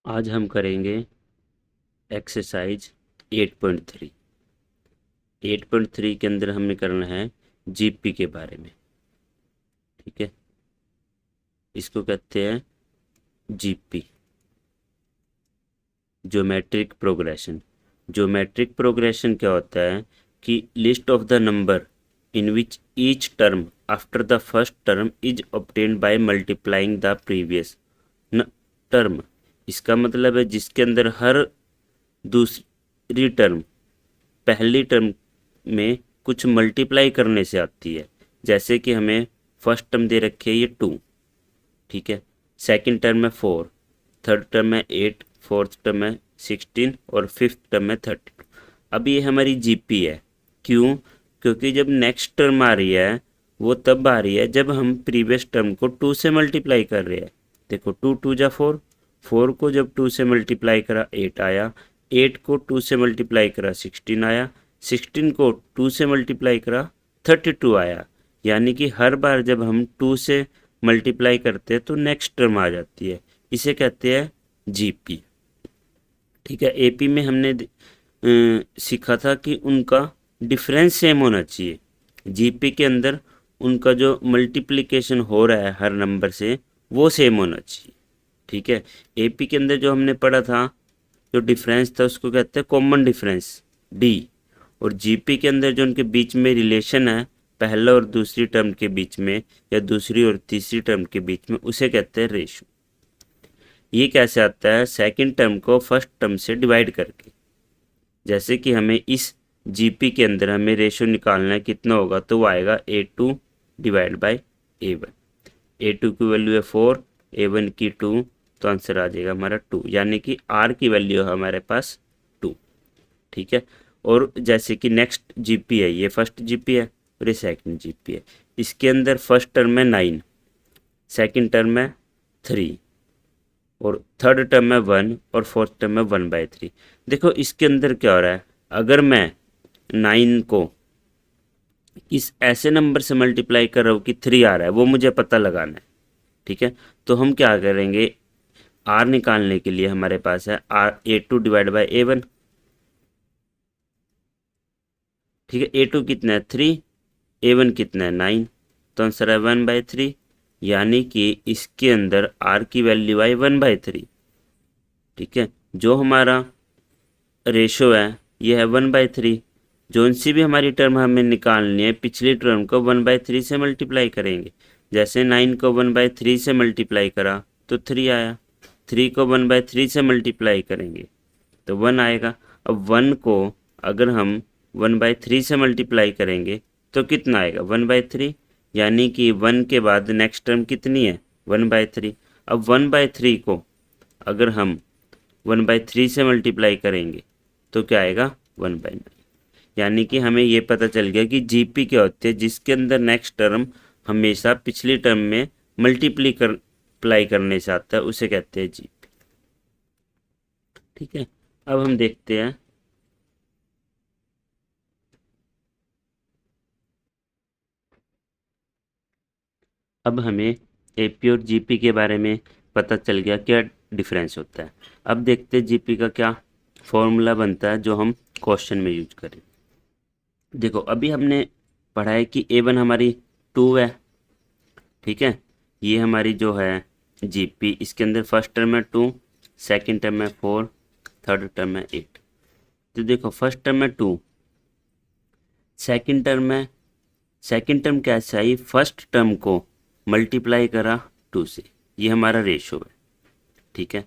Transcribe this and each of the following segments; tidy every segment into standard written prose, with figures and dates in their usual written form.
आज हम करेंगे एक्सरसाइज 8.3। 8.3 के अंदर हमें करना है जीपी के बारे में। ठीक है, इसको कहते हैं GP, geometric progression. Geometric progression क्या होता है कि list of the number in which each term after the first term is obtained by multiplying the previous term. इसका मतलब है जिसके अंदर हर दूसरी टर्म पहली टर्म में कुछ मल्टीप्लाई करने से आती है। जैसे कि हमें फर्स्ट टर्म दे रखी है ये 2, ठीक है, सेकंड टर्म में 4, थर्ड टर्म में 8, फोर्थ टर्म में 16 और फिफ्थ टर्म में 32। अब ये हमारी जीपी है। क्यों? क्योंकि जब नेक्स्ट टर्म आ रही है वो तब आ रही है जब हम प्रीवियस टर्म को 2 से मल्टीप्लाई कर रहे हैं। देखो 2 2 जा 4, 4 को जब 2 से मल्टीप्लाई करा 8 आया, 8 को 2 से मल्टीप्लाई करा 16 आया, 16 को 2 से मल्टीप्लाई करा 32 आया। यानी कि हर बार जब हम 2 से मल्टीप्लाई करते हैं तो नेक्स्ट टर्म आ जाती है। इसे कहते हैं जीपी। ठीक है, एपी में हमने सीखा था कि उनका डिफरेंस सेम होना चाहिए। जीपी के अंदर उनका जो मल्टीप्लिकेशन हो रहा है हर नंबर से वो सेम होना चाहिए। ठीक है, एपी के अंदर जो हमने पढ़ा था जो डिफरेंस था उसको कहते हैं कॉमन डिफरेंस डी। और जीपी के अंदर जो उनके बीच में रिलेशन है पहला और दूसरी टर्म के बीच में या दूसरी और तीसरी टर्म के बीच में उसे कहते हैं रेशो। ये कैसे आता है? सेकंड टर्म को फर्स्ट टर्म से डिवाइड करके। जैसे कि हमें इस जीपी के अंदर हमें रेशो निकालना है, कितना होगा तो वो आएगा A2 divide by A1। A2 की वैल्यू है 4, A1 की 2, तो आंसर आ जाएगा हमारा 2। यानी कि R की वैल्यू है हमारे पास 2। ठीक है, और जैसे कि नेक्स्ट जीपी है, ये फर्स्ट जीपी है और ये सेकंड जीपी है। इसके अंदर फर्स्ट टर्म में 9, सेकंड टर्म में 3 और थर्ड टर्म में 1 और फोर्थ टर्म में 1/3। देखो इसके अंदर क्या हो रहा है, अगर मैं 9 को इस ऐसे नंबर से मल्टीप्लाई कर रहा हूँ कि 3 आ रहा है, वो मुझे पता लगाना है। ठीक है, तो हम क्या करेंगे, आर निकालने के लिए हमारे पास है A2 डिवाइड बाई A1। ठीक है, A2 कितना है 3, A1 कितना है 9, तो आंसर है 1/3। यानी कि इसके अंदर आर की वैल्यू आई 1/3। ठीक है, जो हमारा रेशो है ये है 1/3। जोन सी भी हमारी टर्म हमें निकालनी है पिछली टर्म को 1/3 से मल्टीप्लाई करेंगे। जैसे 9 को 1/3 से मल्टीप्लाई करा तो 3 आया, 3 को 1/3 से मल्टीप्लाई करेंगे तो 1 आएगा। अब 1 को अगर हम 1/3 से मल्टीप्लाई करेंगे तो कितना आएगा 1/3। यानी कि 1 के बाद नेक्स्ट टर्म कितनी है 1/3। अब 1/3 को अगर हम 1/3 से मल्टीप्लाई करेंगे तो क्या आएगा 1/9। यानी कि हमें ये पता चल गया कि जीपी क्या होती है, जिसके अंदर नेक्स्ट टर्म हमेशा पिछली टर्म में मल्टीप्लाई करने से आता है, उसे कहते हैं जीपी। ठीक है, अब हम देखते हैं अब हमें एपी और जीपी के बारे में पता चल गया क्या डिफरेंस होता है। अब देखते हैं जीपी का क्या फॉर्मूला बनता है जो हम क्वेश्चन में यूज करें। देखो अभी हमने पढ़ा है कि A1 हमारी 2 है। ठीक है, ये हमारी जो है जीपी, इसके अंदर फर्स्ट टर्म में 2, सेकंड टर्म में 4, थर्ड टर्म में 8। तो देखो फर्स्ट टर्म में 2, सेकंड टर्म कैसे आई, फर्स्ट टर्म को मल्टीप्लाई करा 2 से, ये हमारा रेशो है। ठीक है,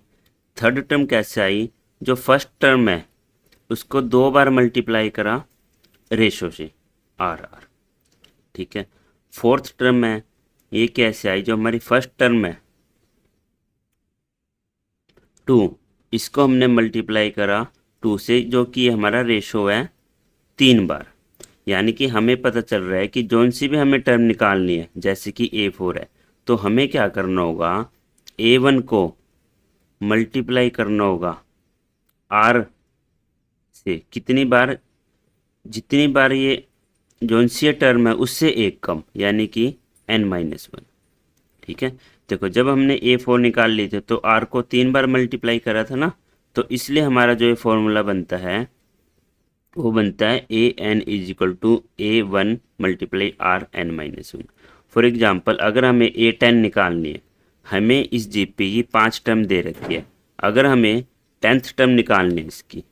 थर्ड टर्म कैसे आई, जो फर्स्ट टर्म है उसको 2 बार मल्टीप्लाई करा रेशो से आर। ठीक है, फोर्थ टर्म में ये कैसे आई, जो हमारी फर्स्ट टर्म है 2, इसको हमने मल्टीप्लाई करा 2 से, जो कि हमारा रेशो है 3 बार। यानी कि हमें पता चल रहा है कि जोन सी भी हमें टर्म निकालनी है, जैसे कि A4 है, तो हमें क्या करना होगा, A1 को मल्टीप्लाई करना होगा R से कितनी बार, जितनी बार ये जोन सी टर्म है उससे एक कम, यानी कि n-1। ठीक है, देखो जब हमने A4 निकाल ली थी तो R को 3 बार मल्टीप्लाई करा था ना, तो इसलिए हमारा जो ये फॉर्मूला बनता है वो बनता है AN is equal to A1 multiply RN-1। For example अगर हमें A10 निकालनी है, हमें इस जीपी की 5 टर्म दे रखी है, अगर हमें 10th टर्म निकालनी है इसकी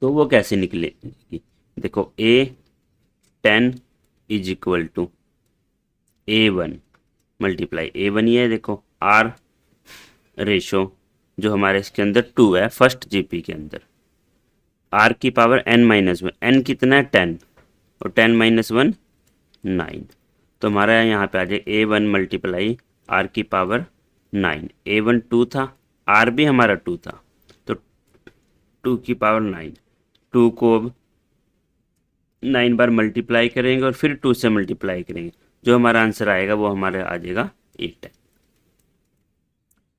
तो वो कैसे निकलेगी। देखो A10 is equal to A1 multiply A1 ही है, देखो R रेशो जो हमारे इसके अंदर 2 है फर्स्ट जीपी के अंदर, R की पावर n-1, n कितना है 10 और 10-1 9, तो हमारा यहाँ पे आ जाए A1 मल्टीप्लाई R की पावर 9। A1 2 था, R भी हमारा 2 था, तो 2 की पावर 9, 2 को अब 9 बार मल्टीप्लाई करेंगे और फिर 2 से मल्टीप्लाई करेंगे, जो हमारा आंसर आएगा वो हमारा आ जाएगा 8 है।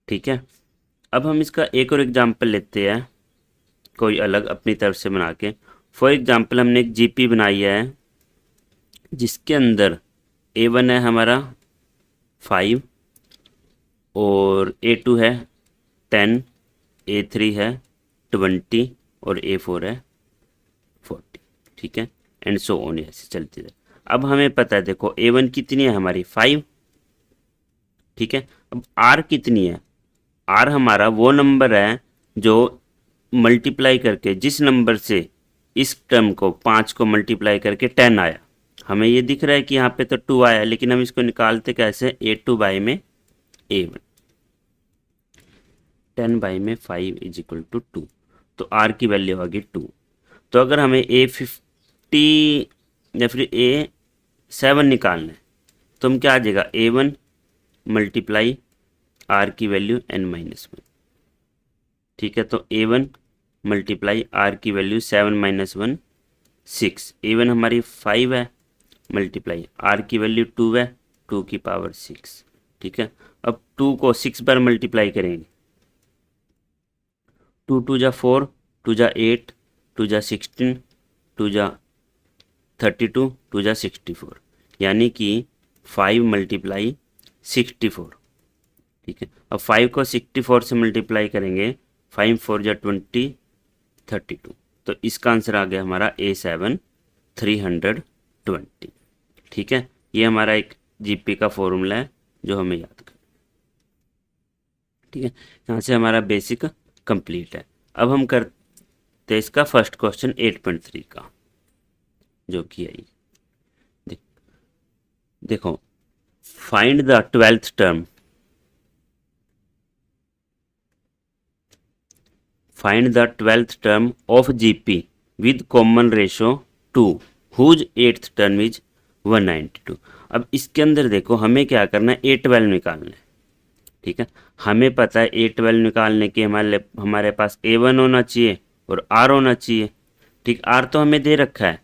ठीक है, अब हम इसका एक और एग्जाम्पल लेते हैं कोई अलग अपनी तरफ से बना के। फॉर एग्जाम्पल हमने एक जीपी बनाई है जिसके अंदर A1 है हमारा 5 और A2 है 10, A3 है 20 और A4 है 40। ठीक है, एंड सो ऑन, ऐसे चलती है। अब हमें पता है देखो A1 कितनी है हमारी 5। ठीक है, अब R कितनी है, R हमारा वो नंबर है जो मल्टीप्लाई करके जिस नंबर से इस टर्म को 5 को मल्टीप्लाई करके 10 आया। हमें ये दिख रहा है कि यहाँ पे तो 2 आया, लेकिन हम इसको निकालते कैसे, A2 बाई में A1, 10 बाई में 5 इज इक्वल टू 2, तो R की वैल्यू आ गई 2। तो अगर हमें A50 या फिर A7 निकालना है तो हम क्या आ जाएगा A1 मल्टीप्लाई R की वैल्यू n-1। ठीक है, तो A1 मल्टीप्लाई R की वैल्यू 7-1 6, A1 हमारी 5 है मल्टीप्लाई R की वैल्यू 2 है 2 की पावर 6। ठीक है, अब 2 को 6 बार मल्टीप्लाई करेंगे, 2 2 जा 4, 2 जा 8, 2 जा 16, 2 जा 32, 2 जा 64, यानी कि 5 मल्टीप्लाई 64। ठीक है, अब 5 को 64 से मल्टीप्लाई करेंगे, 5 4 जा 20, 32, तो इसका आंसर आ गया हमारा A7 320। ठीक है, ये हमारा एक जीपी का फॉर्मूला है जो हमें याद कर। ठीक है, यहाँ से हमारा बेसिक कंप्लीट है। अब हम करते इसका फर्स्ट क्वेश्चन 8.3 का, जो कि है देखो find the 12th term, find the 12th term of GP with common ratio 2 whose 8th term is 192। अब इसके अंदर देखो हमें क्या करना है, A12 निकालना है। ठीक है, हमें पता है A12 निकालने के हमारे पास A1 होना चाहिए और R होना चाहिए। ठीक, R तो हमें दे रखा है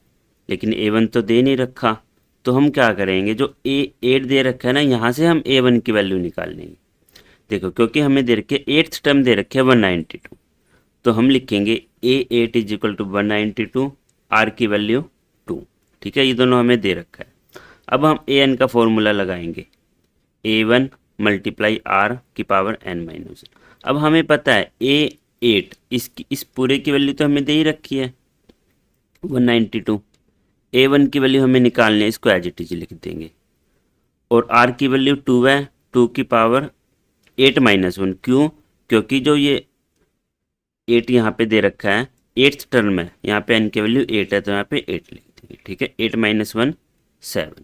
लेकिन A1 तो दे नहीं रखा, तो हम क्या करेंगे, जो A8 दे रखा है ना, यहाँ से हम A1 की वैल्यू निकाल लेंगे। देखो क्योंकि हमें दे रखे 8th टर्म दे रखे 192, तो हम लिखेंगे A8 is equal to 192, R की वैल्यू 2। ठीक है, ये दोनों हमें दे रखा है। अब हम AN का फॉर्मूला लगाएंगे, A1 मल्टीप्लाई R की पावर n-1। अब हमें पता है A8 इस पूरे की वैल्यू तो हमें दे ही रखी है 192, A1 की वैल्यू हमें निकालनी है, इसको एज इट इज लिख देंगे, और R की वैल्यू 2 है 2 की पावर 8-1। क्यों, क्योंकि जो ये 8 यहाँ पे दे रखा है 8th टर्म है, यहाँ पे n की वैल्यू 8 है तो यहाँ पे 8 लिख देंगे। ठीक है, 8-1 7,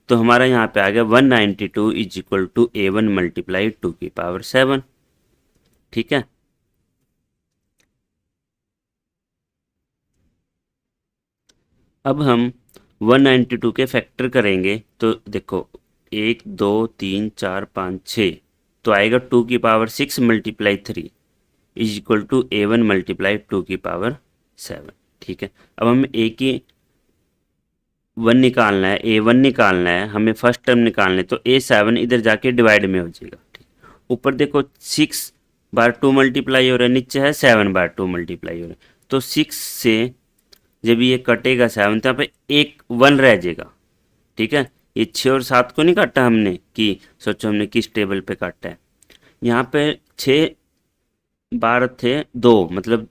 तो हमारा यहाँ पे आ गया 192 is equal to A1 multiply 2 की पावर 7। ठीक है, अब हम 192 के फैक्टर करेंगे तो देखो 1 2 3 4 5 6, तो आएगा 2 की power 6 multiply 3 is equal to A1 multiply 2 की पावर 7। ठीक है, अब हमें A1 निकालना है, A1 निकालना है, हमें फर्स्ट टर्म निकालना है, तो A7 इधर जाके डिवाइड में हो जाएगा। ठीक, ऊपर देखो 6 बार 2 मल्टीप्लाई हो रहा है, नीचे है 7 बार 2 मल्टीप्लाई हो रहा है, तो 6 से जब ये कटेगा 7 तो यहाँ पे एक 1 रह जाएगा। ठीक है, ये 6 और 7 को नहीं काटा हमने कि सोचो हमने किस टेबल पे काटा है। यहाँ पे 6 बार थे 2, मतलब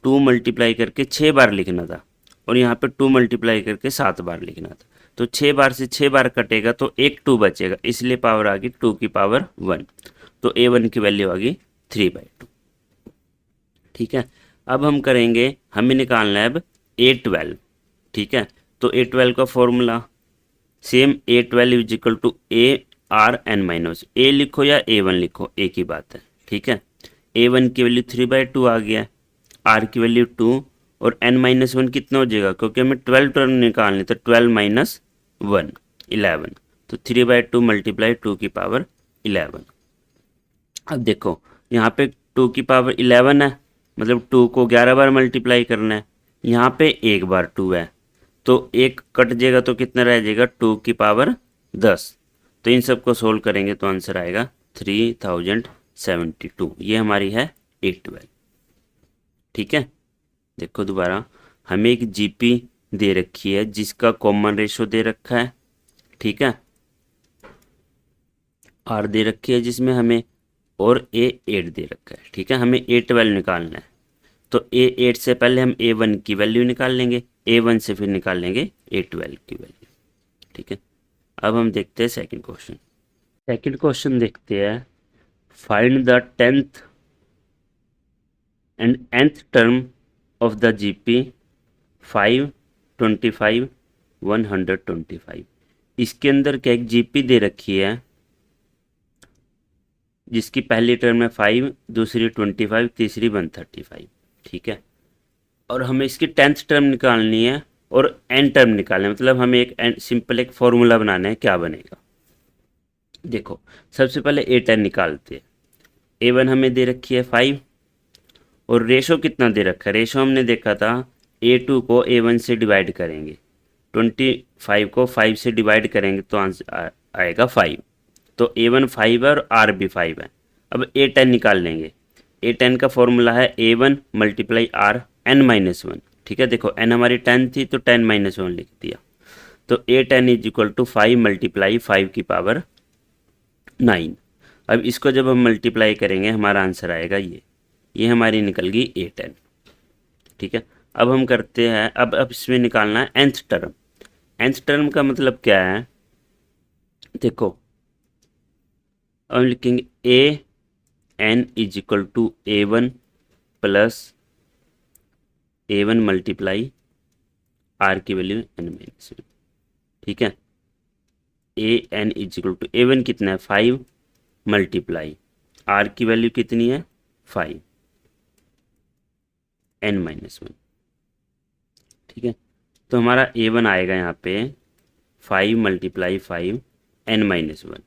2 मल्टीप्लाई करके 6 बार लिखना था, और यहाँ पे 2 मल्टीप्लाई करके 7 बार लिखना था। तो 6 बार से 6 बार कटेगा तो एक 2 बचेगा, इसलिए पावर आ गई 2 की पावर 1। तो A1 की वैल्यू आ गई 3/2। ठीक है, अब हम करेंगे, हमें निकालना है अब A12। ठीक है, तो A12 का formula same, A12 is equal to ARn-, A लिखो या A1 लिखो, ए की बात है। ठीक है, A1 की वैल्यू 3/2 आ गया, R की वैल्यू 2, और n-1 कितना हो जाएगा, क्योंकि हमें 12 टर्म निकालनी, तो 12 - 1 11। तो 3/2 मल्टीप्लाई 2 की पावर 11। अब देखो यहाँ पे 2 की पावर 11 है, मतलब 2 को 11 बार मल्टीप्लाई करना है। यहाँ पे एक बार 2 है, तो एक कट जाएगा तो कितना रह जाएगा, 2 की पावर 10। तो इन सब को सोल्व करेंगे तो आंसर आएगा 3072। ये हमारी है A12। ठीक है, देखो दोबारा, हमें एक जीपी दे रखी है जिसका कॉमन रेशो दे रखा है। ठीक है, आर दे रखी है जिसमें हमें, और A8 दे रखा है। ठीक है, हमें A12 निकालना है, तो A8 से पहले हम A1 की वैल्यू निकाल लेंगे, A1 से फिर निकाल लेंगे A12 की वैल्यू। ठीक है, अब हम देखते हैं सेकंड क्वेश्चन। सेकंड क्वेश्चन देखते हैं, find the 10th and nth term of the GP 5, 25, 125। इसके अंदर क्या एक जीपी दे रखी है जिसकी पहली टर्म है 5, दूसरी 25, तीसरी 135। ठीक है, और हमें इसकी 10th टर्म निकालनी है और n टर्म निकालना है, मतलब हमें एक सिंपल एक फॉर्मूला बनाना है। क्या बनेगा, देखो सबसे पहले A10 निकालते हैं। A1 हमें दे रखी है 5, और रेशो कितना दे रखा है, रेशो हमने देखा था A2 को A1 से डिवाइड करेंगे, 25 को 5 से डिवाइड करेंगे तो आंसर आएगा 5। तो A1 5 है और R भी 5 है। अब A10 निकाल लेंगे। A10 का फॉर्मूला है A1 × R n-1। ठीक है, देखो n हमारी 10 थी तो 10 - 1 लिख दिया, तो A10 इज इक्वल टू 5 × 5 की पावर 9। अब इसको जब हम मल्टीप्लाई करेंगे हमारा आंसर आएगा ये हमारी निकल गई A10। ठीक है, अब हम करते हैं, अब इसमें निकालना है nth टर्म। nth टर्म का मतलब क्या है, देखो अब लिखेंगे A_n is equal to A1 plus A1 multiply R की वैल्यू n-1। ठीक है, A_n is equal to A1 कितना है 5 मल्टीप्लाई R की वैल्यू कितनी है 5 n-1। ठीक है, तो हमारा A1 आएगा यहाँ पे 5 × 5 n-1।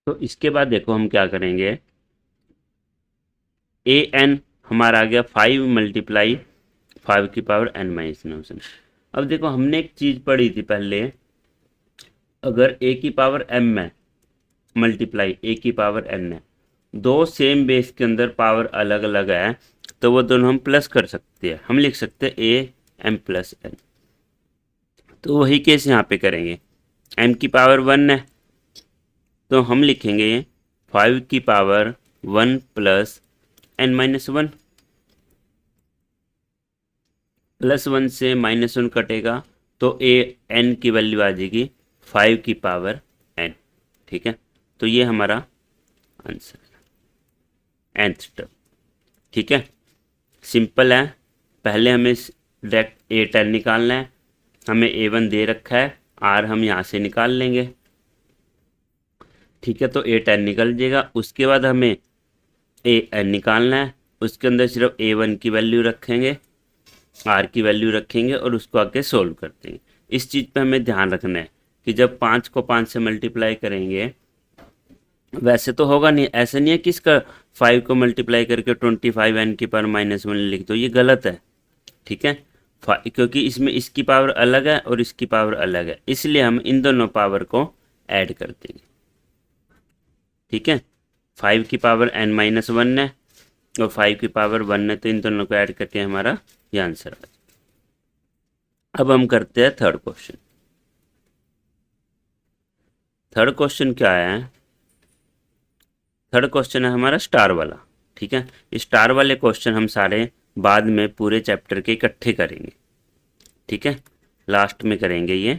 तो इसके बाद देखो हम क्या करेंगे, A_n हमारा आ गया 5 × 5 की पावर n-1। अब देखो हमने एक चीज़ पढ़ी थी पहले, अगर a की पावर m है मल्टीप्लाई a की पावर n है, दो सेम बेस के अंदर पावर अलग अलग है, तो वो दोनों हम प्लस कर सकते हैं, हम लिख सकते हैं a m + n। तो वही केस यहाँ पे करेंगे, m की पावर 1 है तो हम लिखेंगे 5 की पावर 1 + n-1। +1 से -1 कटेगा तो A_n की वैल्यू आ जाएगी 5 की पावर n। ठीक है, तो ये हमारा आंसर है nth टर्म। ठीक है, सिंपल है। पहले हमें डायरेक्ट A10 निकालना है, हमें A1 दे रखा है, R हम यहाँ से निकाल लेंगे। ठीक है, तो A10 निकल जाएगा। उसके बाद हमें A_n निकालना है, उसके अंदर सिर्फ A1 की वैल्यू रखेंगे, R की वैल्यू रखेंगे और उसको आके सोल्व कर देंगे। इस चीज़ पे हमें ध्यान रखना है कि जब 5 को 5 से मल्टीप्लाई करेंगे, वैसे तो होगा नहीं, ऐसा नहीं है कि इसका 5 को मल्टीप्लाई करके 25 n की पावर -1 लिख दो, ये गलत है। ठीक है, क्योंकि इसमें इसकी पावर अलग है और इसकी पावर अलग है, इसलिए हम इन दोनों पावर को ऐड कर देंगे। ठीक है, 5 की पावर n-1 है और 5 की पावर 1 है, तो इन दोनों को ऐड करके हमारा ये आंसर आ जाए। अब हम करते हैं थर्ड क्वेश्चन। थर्ड क्वेश्चन क्या है? थर्ड क्वेश्चन है हमारा स्टार वाला। ठीक है, स्टार वाले क्वेश्चन हम सारे बाद में पूरे चैप्टर के इकट्ठे करेंगे। ठीक है, लास्ट में करेंगे ये,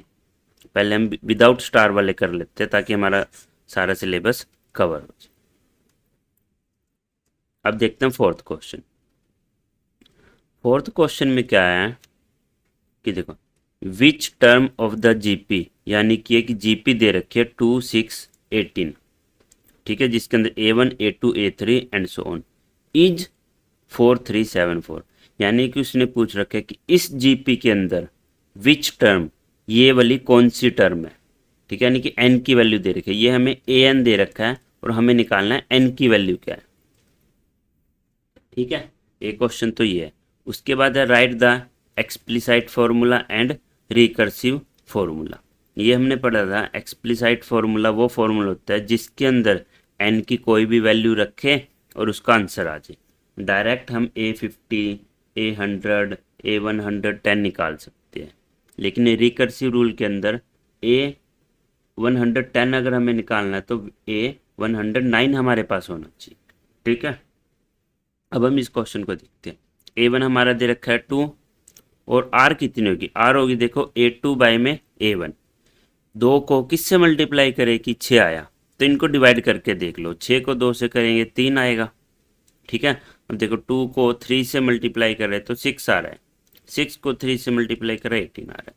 पहले हम विदाउट स्टार वाले कर लेते हैं ताकि हमारा सारा सिलेबस कवर हो जाए। अब देखते हैं फोर्थ क्वेश्चन। फोर्थ क्वेश्चन में क्या है कि देखो, which term of the GP, यानी कि एक जीपी दे रखी है 2, 6, 18। ठीक है, जिसके अंदर A1, A2, A3 and so on is 4374। यानी कि उसने पूछ रखा है कि इस जीपी के अंदर विच टर्म, ये वाली कौन सी टर्म है। ठीक है, यानी कि n की वैल्यू दे रखी है, ये हमें an दे रखा है और हमें निकालना है n की वैल्यू क्या है। ठीक है, एक क्वेश्चन तो ये है। उसके बाद है write the explicit formula and recursive formula. ये हमने पढ़ा था, एक्सप्लिसाइट फॉर्मूला वो फॉर्मूला होता है जिसके अंदर n की कोई भी वैल्यू रखे और उसका आंसर आ जाए। डायरेक्ट हम A50, A100, A110 निकाल सकते हैं, लेकिन रिकर्सिव रूल के अंदर A110 अगर हमें निकालना है तो A109 हमारे पास होना चाहिए। ठीक है, अब हम इस क्वेश्चन को देखते हैं। A1 हमारा दे रखा है 2 और R कितनी होगी? R होगी देखो A2 बाई में A1। 2 को किससे मल्टीप्लाई करें कि 6 आया, तो इनको डिवाइड करके देख लो। 6 को 2 से करेंगे 3 आएगा। ठीक है, अब देखो 2 को 3 से मल्टीप्लाई कर रहे हैं तो 6 आ रहा है, 6 को 3 से मल्टीप्लाई कर रहे हैं 18 आ रहा है।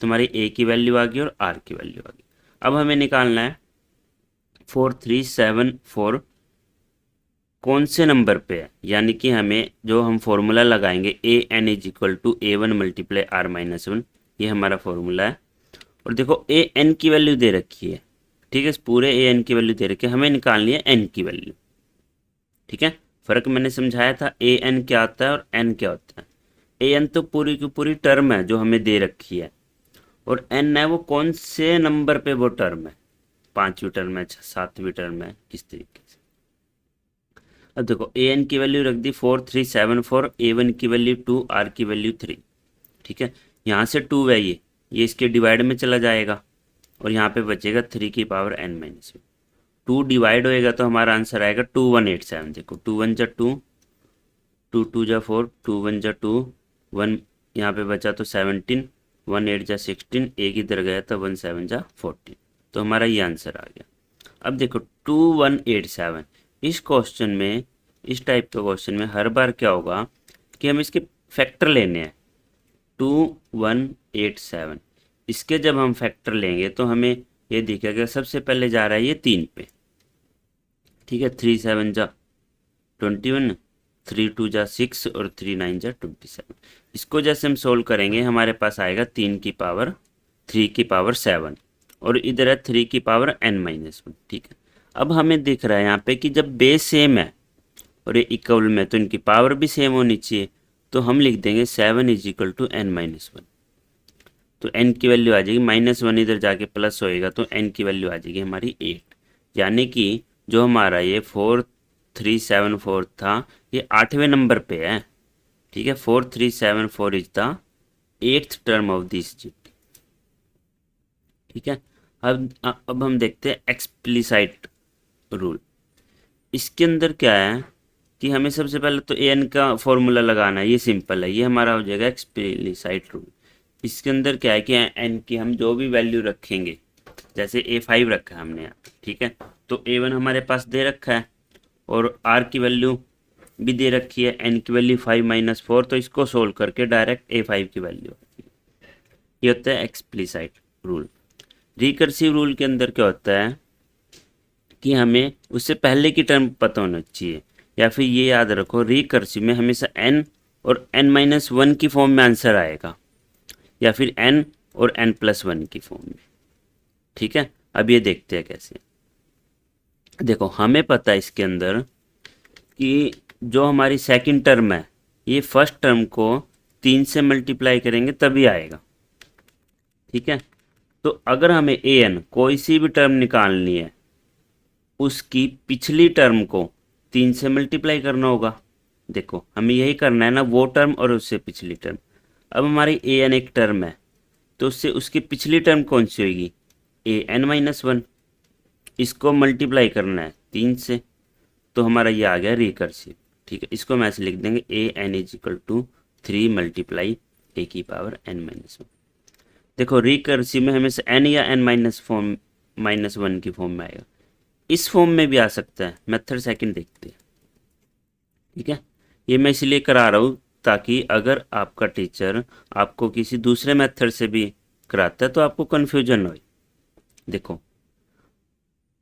तुम्हारी A की वैल्यू आ गई और R की वैल्यू आ गई। अब हमें निकालना है 4374 कौन से नंबर पे है, यानी कि हमें जो हम फॉर्मूला लगाएंगे AN is equal to A1 multiply R-1, ये हमारा फॉर्मूला है। और देखो AN की वैल्यू दे रखी है। ठीक है, पूरे AN की वैल्यू दे रखी है, हमें निकालनी है N की वैल्यू। ठीक है, फर्क मैंने समझाया था, AN क्या होता है और N क्या होता है। AN तो पूरी की पूरी टर्म है जो हमें दे रखी है, और N है वो कौन से नंबर पे वो टर्म है, 5वीं टर्म है, 7वीं टर्म है, किस तरीके से। अब देखो AN की वैल्यू रख दी 4374, A1 की वैल्यू 2, R की वैल्यू 3। ठीक है, यहाँ से 2 है, ये इसके डिवाइड में चला जाएगा और यहाँ पे बचेगा 3 की पावर n-1। 2 डिवाइड होएगा तो हमारा आंसर आएगा 2187। देखो 2 1 जा 2, 2 2 जा 4, 2 1 जा 2, 1 यहाँ पे बचा तो 17, 1 8 जा 16, एक इधर गया तो 1 7 जा 14, तो हमारा ये आंसर आ गया। अब देखो 2187, इस क्वेश्चन में, इस टाइप के क्वेश्चन में हर बार क्या होगा कि हम इसके फैक्टर लेने हैं। 2187, इसके जब हम फैक्टर लेंगे तो हमें ये दिखेगा सबसे पहले जा रहा है ये 3 पे। ठीक है, 3 7 जा 21, 3 2 जा 6 और 3 9 जा 27। इसको जैसे हम सोल्व करेंगे हमारे पास आएगा 3 की पावर 3 की पावर 7 और इधर है 3 की पावर n-1। ठीक है, अब हमें दिख रहा है यहाँ पे कि जब बेस सेम है और ये इक्वल में तो इनकी पावर भी सेम होनी चाहिए, तो हम लिख देंगे 7 इज इक्वल टू n-1। तो n की वैल्यू आ जाएगी -1, इधर जाके प्लस होएगा तो n की वैल्यू आ जाएगी हमारी 8। यानी कि जो हमारा ये 4374 था ये 8वें नंबर पे है। ठीक है, 4374 is the 8th term of this GP. ठीक है, अब हम देखते हैं एक्सप्लिसाइट रूल। इसके अंदर क्या है कि हमें सबसे पहले तो an का फॉर्मूला लगाना है, ये सिंपल है, ये हमारा हो जाएगा एक्सप्लिसाइट रूल। इसके अंदर क्या है कि n की हम जो भी वैल्यू रखेंगे, जैसे A5 रखा है हमने यहाँ। ठीक है, तो A1 हमारे पास दे रखा है और R की वैल्यू भी दे रखी है, n की वैल्यू 5 - 4, तो इसको सोल्व करके डायरेक्ट A5 की वैल्यू, ये होता है एक्सप्लिसाइट रूल। रिकर्सिव रूल के अंदर क्या होता है कि हमें उससे पहले की टर्म पता होना चाहिए, या फिर ये याद रखो रिकर्सिव में हमेशा n और n-1 की फॉर्म में आंसर आएगा, या फिर n और n+1 की फॉर्म में। ठीक है, अब ये देखते हैं कैसे। देखो हमें पता है इसके अंदर कि जो हमारी सेकंड टर्म है ये फर्स्ट टर्म को 3 से मल्टीप्लाई करेंगे तभी आएगा। ठीक है, तो अगर हमें an कोई सी भी टर्म निकालनी है उसकी पिछली टर्म को 3 से मल्टीप्लाई करना होगा। देखो हमें यही करना है ना, वो टर्म और उससे पिछली टर्म। अब हमारी ए एन एक टर्म है, तो उससे उसकी पिछली टर्म कौन सी होगी, ए एन माइनस वन। इसको मल्टीप्लाई करना है 3 से, तो हमारा ये आ गया रिकर्सिव। ठीक है, इसको हम ऐसे लिख देंगे a n is equal to 3 multiply a की पावर एन माइनस वन। देखो रिकर्सिव में हमेशा एन या एन माइनस वन की फॉर्म में आएगा, इस फॉर्म में भी आ सकता है। मेथड सेकंड देखते हैं। ठीक है, ये मैं इसलिए करा रहा हूँ ताकि अगर आपका टीचर आपको किसी दूसरे मेथड से भी कराता है तो आपको कन्फ्यूजन न हो। देखो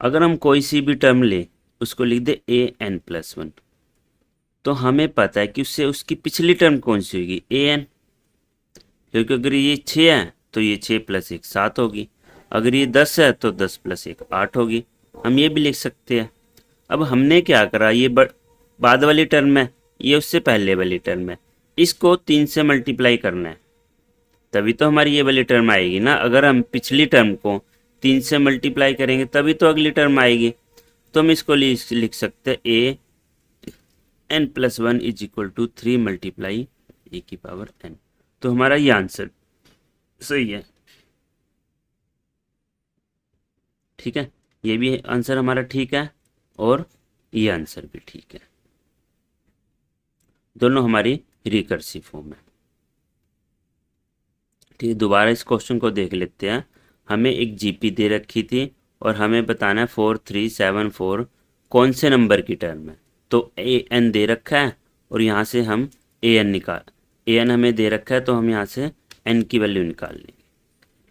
अगर हम कोई सी भी टर्म ले, उसको लिख दे ए एन प्लस वन, तो हमें पता है कि उससे उसकी पिछली टर्म कौन सी होगी, ए एन। क्योंकि अगर ये 6 है तो ये 6 प्लस 1 7 होगी, अगर ये 10 है तो 10 प्लस 1 8 होगी। हम ये भी लिख सकते हैं। अब हमने क्या करा, ये बाद वाली टर्म है, ये उससे पहले वाली टर्म है, इसको 3 से मल्टीप्लाई करना है, तभी तो हमारी ये वाली टर्म आएगी ना। अगर हम पिछली टर्म को 3 से मल्टीप्लाई करेंगे तभी तो अगली टर्म आएगी। तो हम इसको लिख सकते हैं a n plus one is equal to 3 multiply a की पावर एन। तो हमारा ये आंसर सही है। ठीक है, ये भी आंसर हमारा ठीक है और ये आंसर भी ठीक है, दोनों हमारी रिकर्सिव फॉर्म है। ठीक है, दोबारा इस क्वेश्चन को देख लेते हैं। हमें एक जीपी दे रखी थी और हमें बताना है 4374 कौन से नंबर की टर्म है। तो ए एन दे रखा है और यहाँ से हम ए एन हमें दे रखा है, तो हम यहाँ से एन की वैल्यू निकाल लेंगे।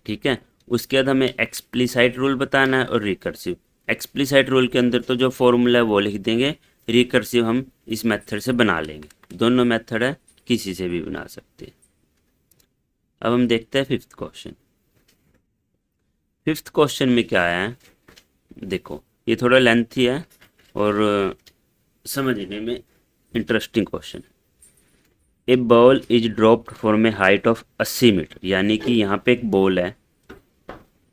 ठीक है, उसके बाद हमें एक्सप्लिसाइट रूल बताना है और रिकर्सिव। एक्सप्लिसाइट रूल के अंदर तो जो फॉर्मूला है वो लिख देंगे, रिकर्सिव हम इस मेथड से बना लेंगे। दोनों मेथड है, किसी से भी बना सकते हैं। अब हम देखते हैं फिफ्थ क्वेश्चन। फिफ्थ क्वेश्चन में क्या आया है, देखो ये थोड़ा लेंथी है और समझने में इंटरेस्टिंग क्वेश्चन है। A ball is dropped from a height of 80 metre, यानी कि यहाँ पे एक बॉल है,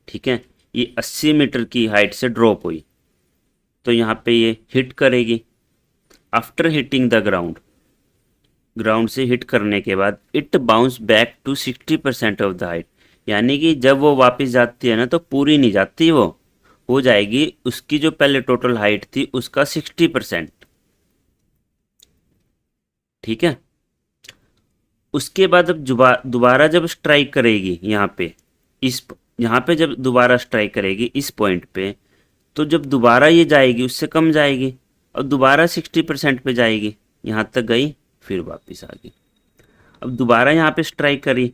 ठीक है, ये 80 मीटर की हाइट से ड्रॉप हुई, तो यहाँ पे ये हिट करेगी। आफ्टर हिटिंग द ग्राउंड से हिट करने के बाद it bounce back to 60% of the height, यानी कि जब वो वापस जाती है ना तो पूरी नहीं जाती, वो हो जाएगी उसकी जो पहले टोटल हाइट थी उसका 60%। ठीक है, उसके बाद अब दोबारा जब स्ट्राइक करेगी यहाँ पे जब दोबारा स्ट्राइक करेगी इस पॉइंट पे, तो जब दोबारा ये जाएगी उससे कम जाएगी और दोबारा 60% पे जाएगी, यहाँ तक गई फिर वापस आ गई। अब दोबारा यहाँ पे स्ट्राइक करी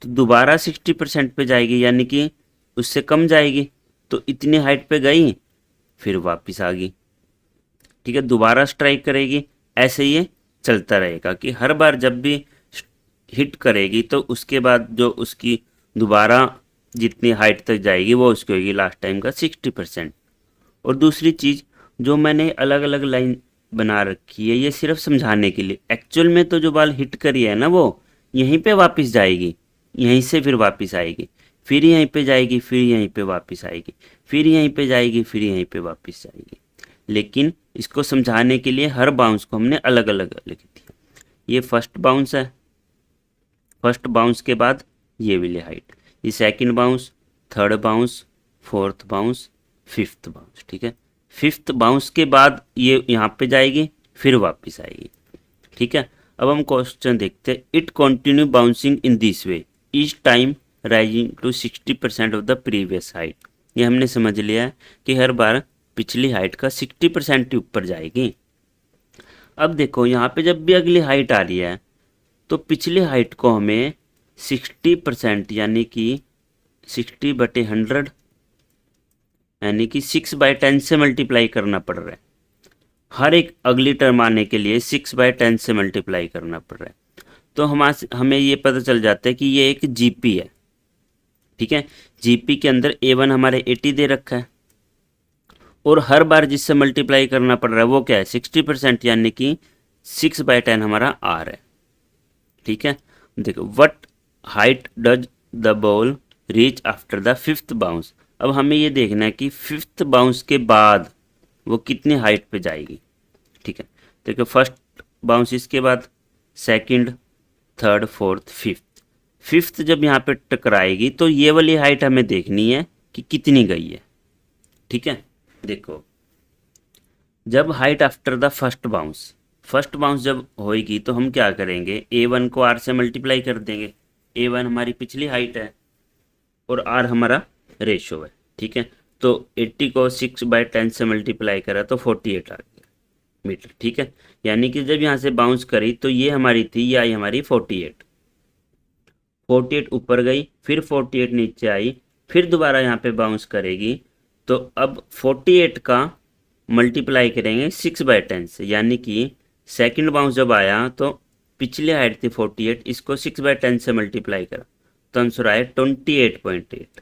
तो दोबारा 60% पे जाएगी, यानी कि उससे कम जाएगी, तो इतनी हाइट पे गई फिर वापस आ गई। ठीक है, दोबारा स्ट्राइक करेगी, ऐसे ये चलता रहेगा कि हर बार जब भी हिट करेगी तो उसके बाद जो उसकी दोबारा जितनी हाइट तक जाएगी वो उसकी होगी लास्ट टाइम का 60%। और दूसरी चीज़ जो मैंने अलग अलग लाइन बना रखी है ये सिर्फ समझाने के लिए, एक्चुअल में तो जो बॉल हिट करी है ना वो यहीं पे वापस जाएगी, यहीं से फिर वापस आएगी, फिर यहीं पे जाएगी, फिर यहीं पे वापस आएगी, फिर यहीं पे जाएगी, फिर यहीं पे वापस जाएगी। लेकिन इसको समझाने के लिए हर बाउंस को हमने अलग अलग लिख दिया। ये फर्स्ट बाउंस है, फर्स्ट बाउंस के बाद ये वाली हाइट, ये second bounce, third bounce, fourth bounce, fifth bounce. ठीक है, फिफ्थ बाउंस के बाद ये यहाँ पे जाएगी फिर वापस आएगी। ठीक है, अब हम क्वेश्चन देखते हैं। It continue bouncing in this way each time rising to 60% of the previous height. ये हमने समझ लिया है कि हर बार पिछली हाइट का 60% ही ऊपर जाएगी। अब देखो यहाँ पे जब भी अगली हाइट आ रही है तो पिछली हाइट को हमें 60% यानी कि 60/100 यानी कि 6/10 से मल्टीप्लाई करना पड़ रहा है। हर एक अगली टर्म आने के लिए 6/10 से मल्टीप्लाई करना पड़ रहा है। तो हमें ये पता चल जाता है कि ये एक जीपी है। ठीक है, जीपी के अंदर A1 हमारे 80 दे रखा है और हर बार जिससे मल्टीप्लाई करना पड़ रहा है वो क्या है 60%, यानी कि 6/10 हमारा आर है। ठीक है, देखो what height does the ball reach after the fifth bounce. अब हमें ये देखना है कि फिफ्थ बाउंस के बाद वो कितनी हाइट पे जाएगी। ठीक है, देखो फर्स्ट बाउंस इसके बाद second, third, fourth, fifth. Fifth जब यहाँ पे टकराएगी तो ये वाली हाइट हमें देखनी है कि कितनी गई है। ठीक है, देखो जब height after the first bounce जब होएगी तो हम क्या करेंगे, A1 को R से मल्टीप्लाई कर देंगे। A1 हमारी पिछली हाइट है और R हमारा रेशो है। ठीक है, तो 80 को 6/10 से मल्टीप्लाई करा तो 48 आ गया मीटर। ठीक है, यानी कि जब यहाँ से बाउंस करी तो ये हमारी थी, ये आई हमारी 48 ऊपर गई, फिर 48 नीचे आई, फिर दोबारा यहाँ पे बाउंस करेगी। तो अब 48 का मल्टीप्लाई करेंगे 6/10 से, यानी कि सेकंड बाउंस जब आया तो पिछले हाइट थी 48, इसको 6/10 से मल्टीप्लाई करा तो आंसर आया 28.8।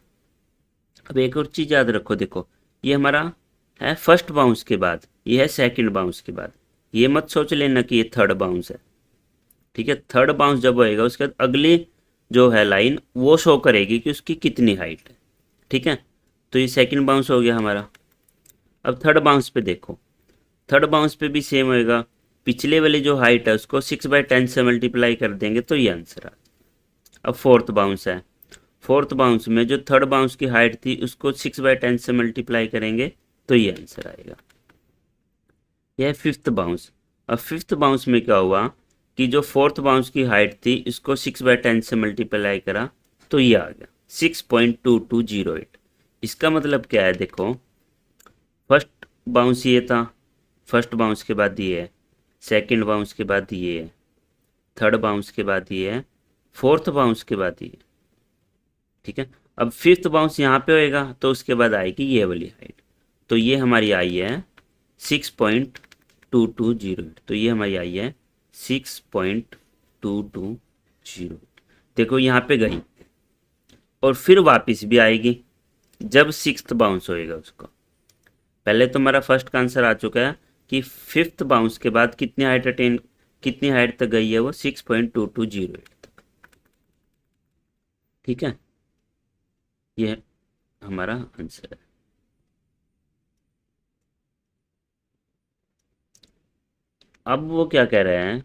अब एक और चीज़ याद रखो, देखो ये हमारा है फर्स्ट बाउंस के बाद, ये है सेकंड बाउंस के बाद। ये मत सोच लेना कि ये थर्ड बाउंस है। ठीक है, थर्ड बाउंस जब होएगा उसके बाद अगली जो है लाइन वो शो करेगी कि उसकी कितनी हाइट है। ठीक है, तो ये सेकंड बाउंस हो गया हमारा। अब थर्ड बाउंस पे देखो, थर्ड बाउंस पे भी सेम होएगा, पिछले वाली जो हाइट है उसको 6/10 से मल्टीप्लाई कर देंगे तो ये आंसर आ। अब फोर्थ बाउंस है, फोर्थ बाउंस में जो थर्ड बाउंस की हाइट थी उसको 6/10 से मल्टीप्लाई करेंगे तो ये आंसर आएगा। यह है फिफ्थ बाउंस। अब फिफ्थ बाउंस में क्या हुआ कि जो फोर्थ बाउंस की हाइट थी इसको 6/10 से मल्टीप्लाई करा तो ये आ गया 6.2208। इसका मतलब क्या है, देखो फर्स्ट बाउंस ये था, फर्स्ट बाउंस के बाद ये है, सेकंड बाउंस के बाद ये है, थर्ड बाउंस के बाद ये है, फोर्थ बाउंस के बाद ये है। ठीक है, अब फिफ्थ बाउंस यहाँ पे होएगा तो उसके बाद आएगी ये वाली हाइट, तो ये हमारी आई है 6.2208। तो ये हमारी आई है 6.2208। देखो यहाँ पे गई और फिर वापस भी आएगी जब सिक्स्थ बाउंस होएगा उसको। पहले तो हमारा फर्स्ट का आंसर आ चुका है कि फिफ्थ बाउंस के बाद कितनी हाइट तक गई है, वो 6.2208 तक। ठीक है, ये हमारा आंसर है। अब वो क्या कह रहे हैं,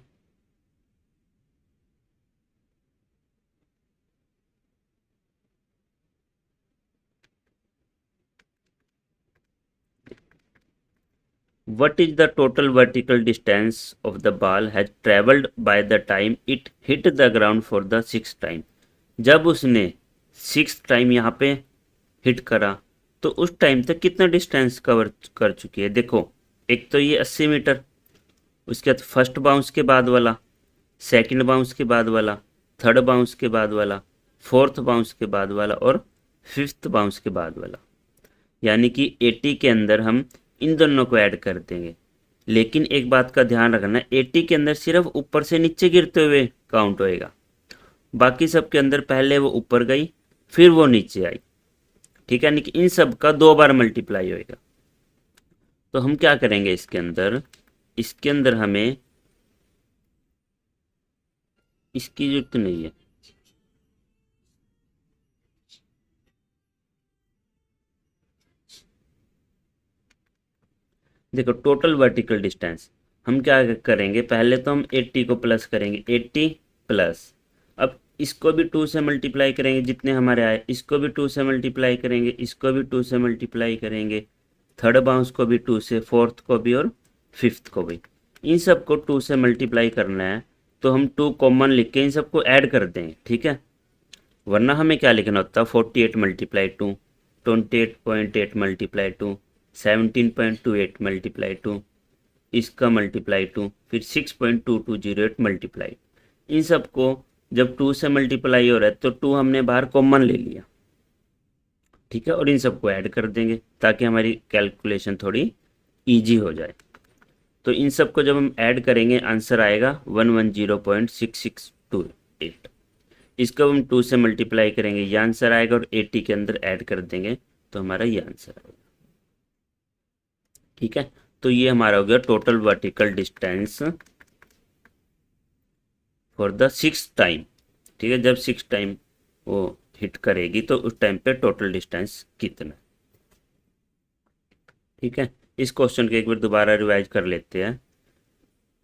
what is the total vertical distance of the ball has traveled by the time it hit the ground for the sixth time। जब उसने सिक्स टाइम यहाँ पे हिट करा तो उस टाइम तक कितना डिस्टेंस कवर कर चुकी है। देखो एक तो ये 80 मीटर, उसके बाद फर्स्ट बाउंस के बाद वाला, सेकंड बाउंस के बाद वाला, थर्ड बाउंस के बाद वाला, फोर्थ बाउंस के बाद वाला और फिफ्थ बाउंस के बाद वाला, यानी कि 80 के अंदर हम इन दोनों को ऐड कर देंगे। लेकिन एक बात का ध्यान रखना, 80 के अंदर सिर्फ ऊपर से नीचे गिरते हुए काउंट होएगा, बाकी सब के अंदर पहले वो ऊपर गई फिर वो नीचे आई। ठीक है, यानी कि इन सब का 2 बार मल्टीप्लाई होएगा। तो हम क्या करेंगे इसके अंदर हमें इसकी जरूरत नहीं है। देखो टोटल वर्टिकल डिस्टेंस हम क्या करेंगे, पहले तो हम 80 को प्लस करेंगे, 80 प्लस, अब इसको भी 2 से मल्टीप्लाई करेंगे जितने हमारे आए, इसको भी 2 से मल्टीप्लाई करेंगे, इसको भी 2 से मल्टीप्लाई करेंगे, थर्ड बाउंस को भी 2 से, फोर्थ को भी और फिफ्थ को भी। इन सब को 2 से मल्टीप्लाई करना है तो हम 2 कॉमन लिख के इन सबको ऐड कर देंगे। ठीक है, वरना हमें क्या लिखना होता है, 48 मल्टीप्लाई 2, 28.8 मल्टीप्लाई 2, 17.28 मल्टीप्लाई 2, इसका मल्टीप्लाई 2, फिर 6.2208 मल्टीप्लाई। इन सब को जब 2 से मल्टीप्लाई हो रहा है तो 2 हमने बाहर कॉमन ले लिया। ठीक है, और इन सबको ऐड कर देंगे ताकि हमारी कैलकुलेशन थोड़ी इजी हो जाए। तो इन सबको जब हम ऐड करेंगे आंसर आएगा 110.6628। इसको हम 2 से मल्टीप्लाई करेंगे, ये आंसर आएगा, और 80 के अंदर ऐड कर देंगे तो हमारा ये आंसर आएगा। ठीक है, तो ये हमारा हो गया total vertical distance for the six time. ठीक है, जब 6 टाइम वो हिट करेगी तो उस टाइम पे टोटल डिस्टेंस कितना। ठीक है, इस क्वेश्चन को एक बार दोबारा रिवाइज कर लेते हैं।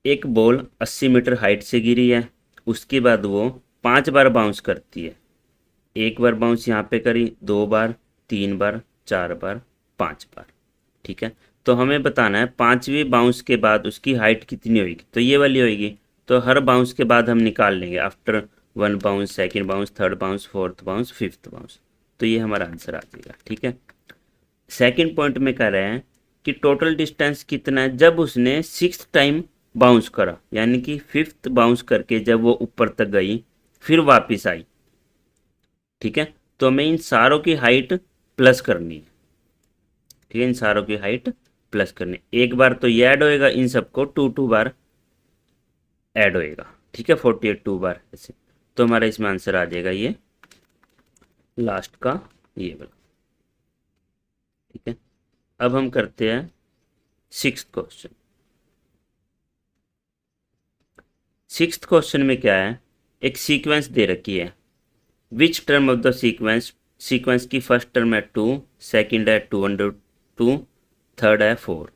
एक बॉल 80 मीटर हाइट से गिरी है, उसके बाद वो 5 बार बाउंस करती है। एक बार बाउंस यहाँ पे करी, 2 बार, 3 बार, 4 बार, 5 बार। ठीक है, तो हमें बताना है 5वीं बाउंस के बाद उसकी हाइट कितनी होगी, तो ये वाली होगी। तो हर बाउंस के बाद हम निकाल लेंगे, after 1 bounce, second bounce, third bounce, fourth bounce, fifth bounce. तो ये हमारा आंसर आ जाएगा। ठीक है, सेकेंड पॉइंट में कह रहे हैं कि टोटल डिस्टेंस कितना है जब उसने 6th टाइम बाउंस करा, यानी कि 5th बाउंस करके जब वो ऊपर तक गई फिर वापस आई। ठीक है, तो हमें इन सारों की हाइट प्लस करनी है। ठीक है, इन सारों की हाइट प्लस करनी, एक बार तो ये ऐड होएगा, इन सबको 2 बार ऐड होएगा। ठीक है, 48 2 बार ऐसे। तो हमारा इसमें आंसर आ जाएगा ये लास्ट का, ये वाला। ठीक है, अब हम करते हैं 6th क्वेश्चन। 6th क्वेश्चन में क्या है, एक सीक्वेंस दे रखी है। Which term of the sequence की फर्स्ट टर्म है 2, सेकेंड है 2/2, थर्ड है 4,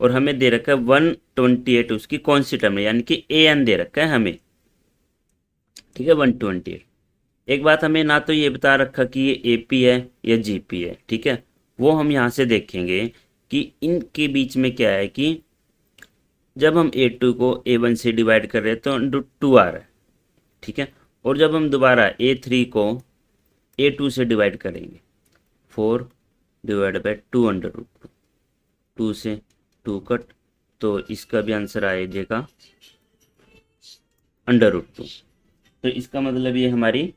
और हमें दे रखा है 128 उसकी कौन सी टर्म है, यानी कि an दे रखा है हमें। ठीक है, 128। एक बात हमें ना तो ये बता रखा कि ये AP है या GP है। ठीक है, वो हम यहाँ से देखेंगे कि इनके बीच में क्या है कि जब हम A2 को A1 से डिवाइड कर रहे हैं तो √2 आ रहा है। ठीक है, और जब हम दोबारा A3 को A2 से डिवाइड करेंगे, 4 डिवाइड बाई 2/2, 2 से 2 कट, तो इसका भी आंसर आ जाएगा √2। तो इसका मतलब ये हमारी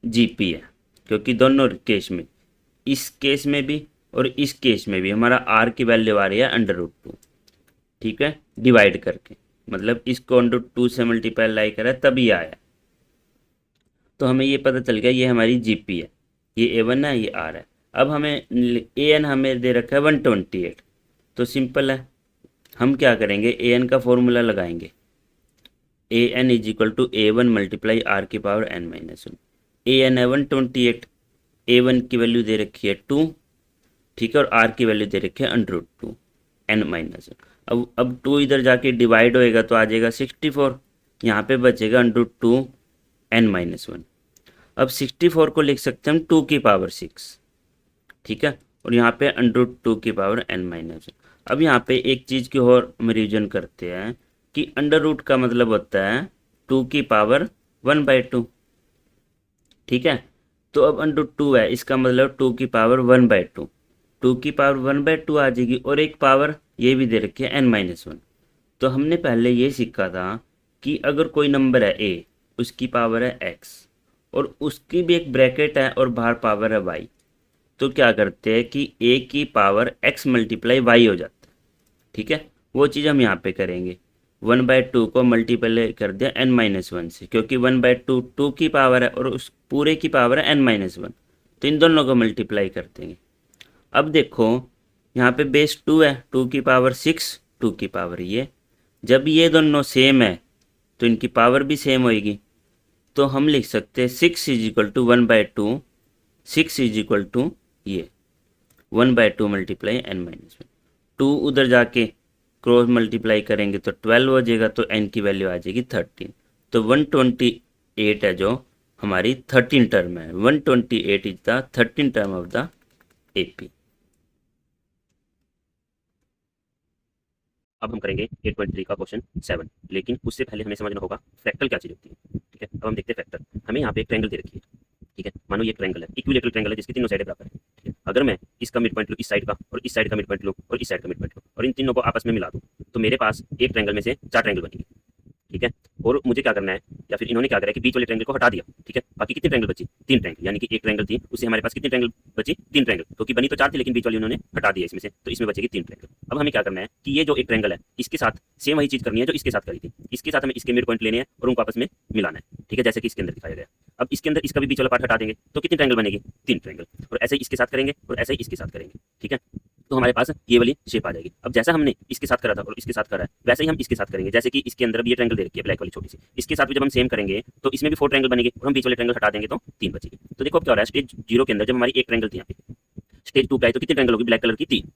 GP है, क्योंकि दोनों केस में, इस केस में भी और इस केस में भी हमारा R की वैल्यू आ रही है √2। ठीक है, डिवाइड करके, मतलब इसको √2 से मल्टीप्लाई करा तभी आया। तो हमें ये पता चल गया ये हमारी GP है, ये A1 है, ये R है। अब हमें AN हमें दे रखा है 128। तो सिंपल है, हम क्या करेंगे, AN का फॉर्मूला लगाएंगे। AN is equal to A1 multiply R की पावर n-1। AN है 128, A1 की वैल्यू दे रखी है 2। ठीक है, और R की वैल्यू दे रखी है √2 n-1। अब 2 इधर जाके डिवाइड होएगा तो आ जाएगा 64, यहाँ पे बचेगा √2 n-1। अब 64 को लिख सकते हैं हम 2 की पावर 6। ठीक है, और यहाँ पे √2 की पावर n-1। अब यहाँ पे एक चीज़ की और हम रिविजन करते हैं कि अंडर रूट का मतलब होता है 2 की पावर 1/2। ठीक है, तो अब √2 है, इसका मतलब 2 की पावर 1/2, 2 की पावर 1/2 आ जाएगी, और एक पावर ये भी दे रखी है n-1। तो हमने पहले ये सीखा था कि अगर कोई नंबर है a, उसकी पावर है x, और उसकी भी एक ब्रैकेट है और बाहर पावर है y, तो क्या करते हैं कि a की पावर x मल्टीप्लाई y हो जाता है। ठीक है, वो चीज़ हम यहाँ पे करेंगे। 1/2 को मल्टीप्लाई कर दिया n-1 से, क्योंकि 1/2 2 की पावर है और उस पूरे की पावर है n-1, तो इन दोनों को मल्टीप्लाई कर देंगे। अब देखो यहाँ पे बेस 2 है, 2 की पावर 6, 2 की पावर ये, जब ये दोनों सेम है तो इनकी पावर भी सेम होएगी। तो हम लिख सकते हैं 6 is equal to 1/2, 6 is equal to ये 1/2 मल्टीप्लाई n-1। 2 उधर जाके क्रॉस मल्टीप्लाई करेंगे तो 12 हो जाएगा, तो n की वैल्यू आ जाएगी 13। तो 128 है जो हमारी 13 टर्म है, 128 is the 13 term of the AP। अब हम करेंगे 8.3 का क्वेश्चन 7, लेकिन उससे पहले हमें समझना होगा फ्रैक्टल क्या चीज़ होती है। ठीक है, अब हम देखते हैं फ्रैक्टल। हमें यहाँ पे एक ट्रायंगल दे रखी है। ठीक है, मानो ये ट्रायंगल है, इक्विलेटरल ट्रायंगल है जिसकी तीनों साइडें बराबर है। ठीक है, अगर मैं इसका मिड पॉइंट लूँ, इस साइड का, और इस साइड का मिड पॉइंट लूँ, और इस साइड का मिड पॉइंट लूँ, और इन तीनों को आपस में मिला दूँ, तो मेरे पास एक ट्रायंगल में से 4 ट्रायंगल बनेंगे। ठीक है, और मुझे क्या करना है, या फिर इन्होंने क्या करा है कि बीच वाले ट्रायंगल को हटा दिया। ठीक है, बाकी कितने ट्रायंगल बची, 3 ट्रायंगल, यानी कि एक ट्रायंगल थी, उससे हमारे पास कितने ट्रायंगल बची, 3 ट्रायंगल, क्योंकि बनी तो 4 थी लेकिन बीच वाली उन्होंने हटा दिया इसमें से, तो इसमें बचेगी 3 ट्रायंगल। अब हमें क्या करना है कि ये जो एक ट्रायंगल है इसके साथ सेम वही चीज़ करनी है जो इसके साथ करी थी। इसके साथ हमें इसके मिड पॉइंट लेने हैं और उनको आपस में मिलाना है। ठीक है, जैसे कि इसके अंदर दिखाया गया। अब इसके अंदर इसका भी बीच वाला पार्ट हटा देंगे तो कितने ट्रायंगल बनेगी, 3 ट्रायंगल, और ऐसे ही इसके साथ करेंगे और ऐसे ही इसके साथ करेंगे। ठीक है, तो हमारे पास ये वाली शेप आ जाएगी। अब जैसा हमने इसके साथ करा था और इसके साथ करा है वैसे ही हम इसके साथ करेंगे। जैसे कि इसके अंदर भी ये ट्रायंगल दे रखी है ब्लैक वाली छोटी सी, इसके साथ भी जब हम सेम करेंगे तो इसमें भी 4 ट्रायंगल बनेंगे, और हम बीच वाले ट्रायंगल हटा देंगे तो 3 बचेगी। तो देखो अब क्या हो रहा है, स्टेज 0 के अंदर जब हमारी एक ट्रायंगल थी यहाँ पे, स्टेज 2 पे आई तो कितनी ट्रायंगल होगी, ब्लैक कलर की 3।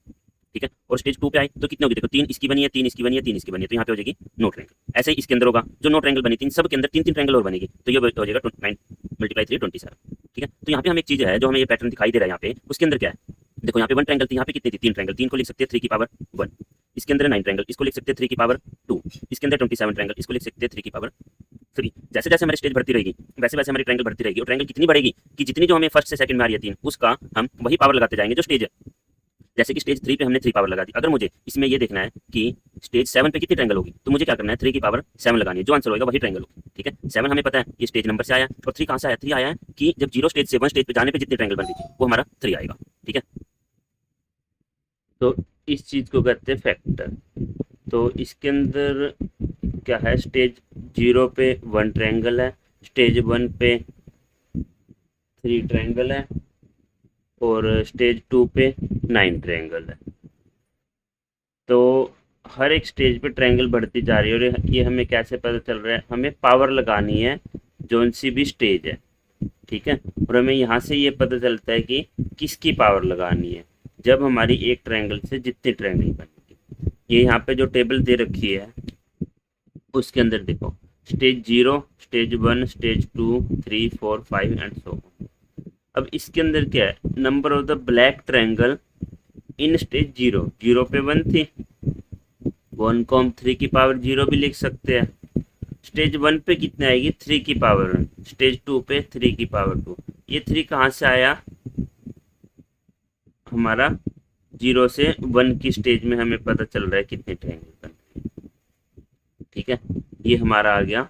ठीक है। और स्टेज 2 पे आए तो कितने होगी, देखो 3 इसकी बनी है, 3 इसकी बनी है, 3 इसकी बनी है, तो यहाँ पे हो जाएगी नो ट्रायंगल। ऐसे ही इसके अंदर होगा, जो नो ट्रायंगल बनी 3 सब के अंदर 3 3 ट्रायंगल और बनेगी, तो ये हो जाएगा 9 × 3 27। ठीक है। तो यहाँ पे हमें एक चीज़ है जो हमें ये पैटर्न दिखाई दे रहा है यहाँ पे, उसके अंदर क्या है, देखो यहाँ पे 1 ट्रायंगल थी, यहाँ पे कितनी थी, 3 ट्रायंगल, 3 को लिख सकते हैं 3 की पावर 1, इसके अंदर 9 ट्रायंगल, इसको लिख सकते हैं 3 की पावर 2, इसके अंदर 27 ट्रायंगल, इसको लिख सकते हैं 3 की पावर 3। जैसे जैसे हमारी स्टेज बढ़ती रहेगी वैसे वैसे हमारी ट्रायंगल बढ़ती रहेगी, और ट्रायंगल कितनी बढ़ेगी कि जितनी जो हमें फर्स्ट से सेकंड में आ रही है 3, उसका हम वही पावर लगाते जाएंगे जो स्टेज है। जैसे कि स्टेज 3 पे हमने 3 पावर लगा दी, अगर मुझे इसमें ये देखना है कि स्टेज 7 पे कितनी ट्रायंगल होगी, तो मुझे क्या करना है, 3 की पावर 7 लगानी है, जो आंसर होगा वही ट्रायंगल होगी। ठीक है। 7 हमें पता है ये स्टेज नंबर से आया, और 3 कहाँ से आया, 3 आया है कि जब 0 स्टेज से 1 स्टेज पे जाने पे जितनी ट्रायंगल बन रही थी वो हमारा 3 आएगा। ठीक है। तो इस चीज़ को कहते हैं फैक्टर। तो इसके अंदर क्या है, स्टेज 0 पे 1 ट्रायंगल है, स्टेज 1 पे 3 ट्रायंगल है, और स्टेज 2 पे 9 ट्रायंगल है। तो हर एक स्टेज पे ट्रायंगल बढ़ती जा रही है, और ये हमें कैसे पता चल रहा है, हमें पावर लगानी है जोन सी भी स्टेज है। ठीक है। और हमें यहाँ से ये पता चलता है कि किसकी पावर लगानी है, जब हमारी एक ट्रायंगल से जितनी ट्रायंगल बनेगी। ये यहाँ पे जो टेबल दे रखी है उसके अंदर देखो, stage 0, stage 1, stage 2, 3, 4, 5 and so on. अब इसके अंदर क्या है, number of the black triangle in stage 0, 0 पे 1 थी, 1 को हम 3 की पावर 0 भी लिख सकते हैं। स्टेज 1 पे कितने आएगी, 3 की पावर 1, स्टेज 2 पे 3 की पावर 2। ये 3 कहाँ से आया, हमारा 0 से 1 की स्टेज में हमें पता चल रहा है कितने ट्रायंगल बन रहे हैं। ठीक है। ये हमारा आ गया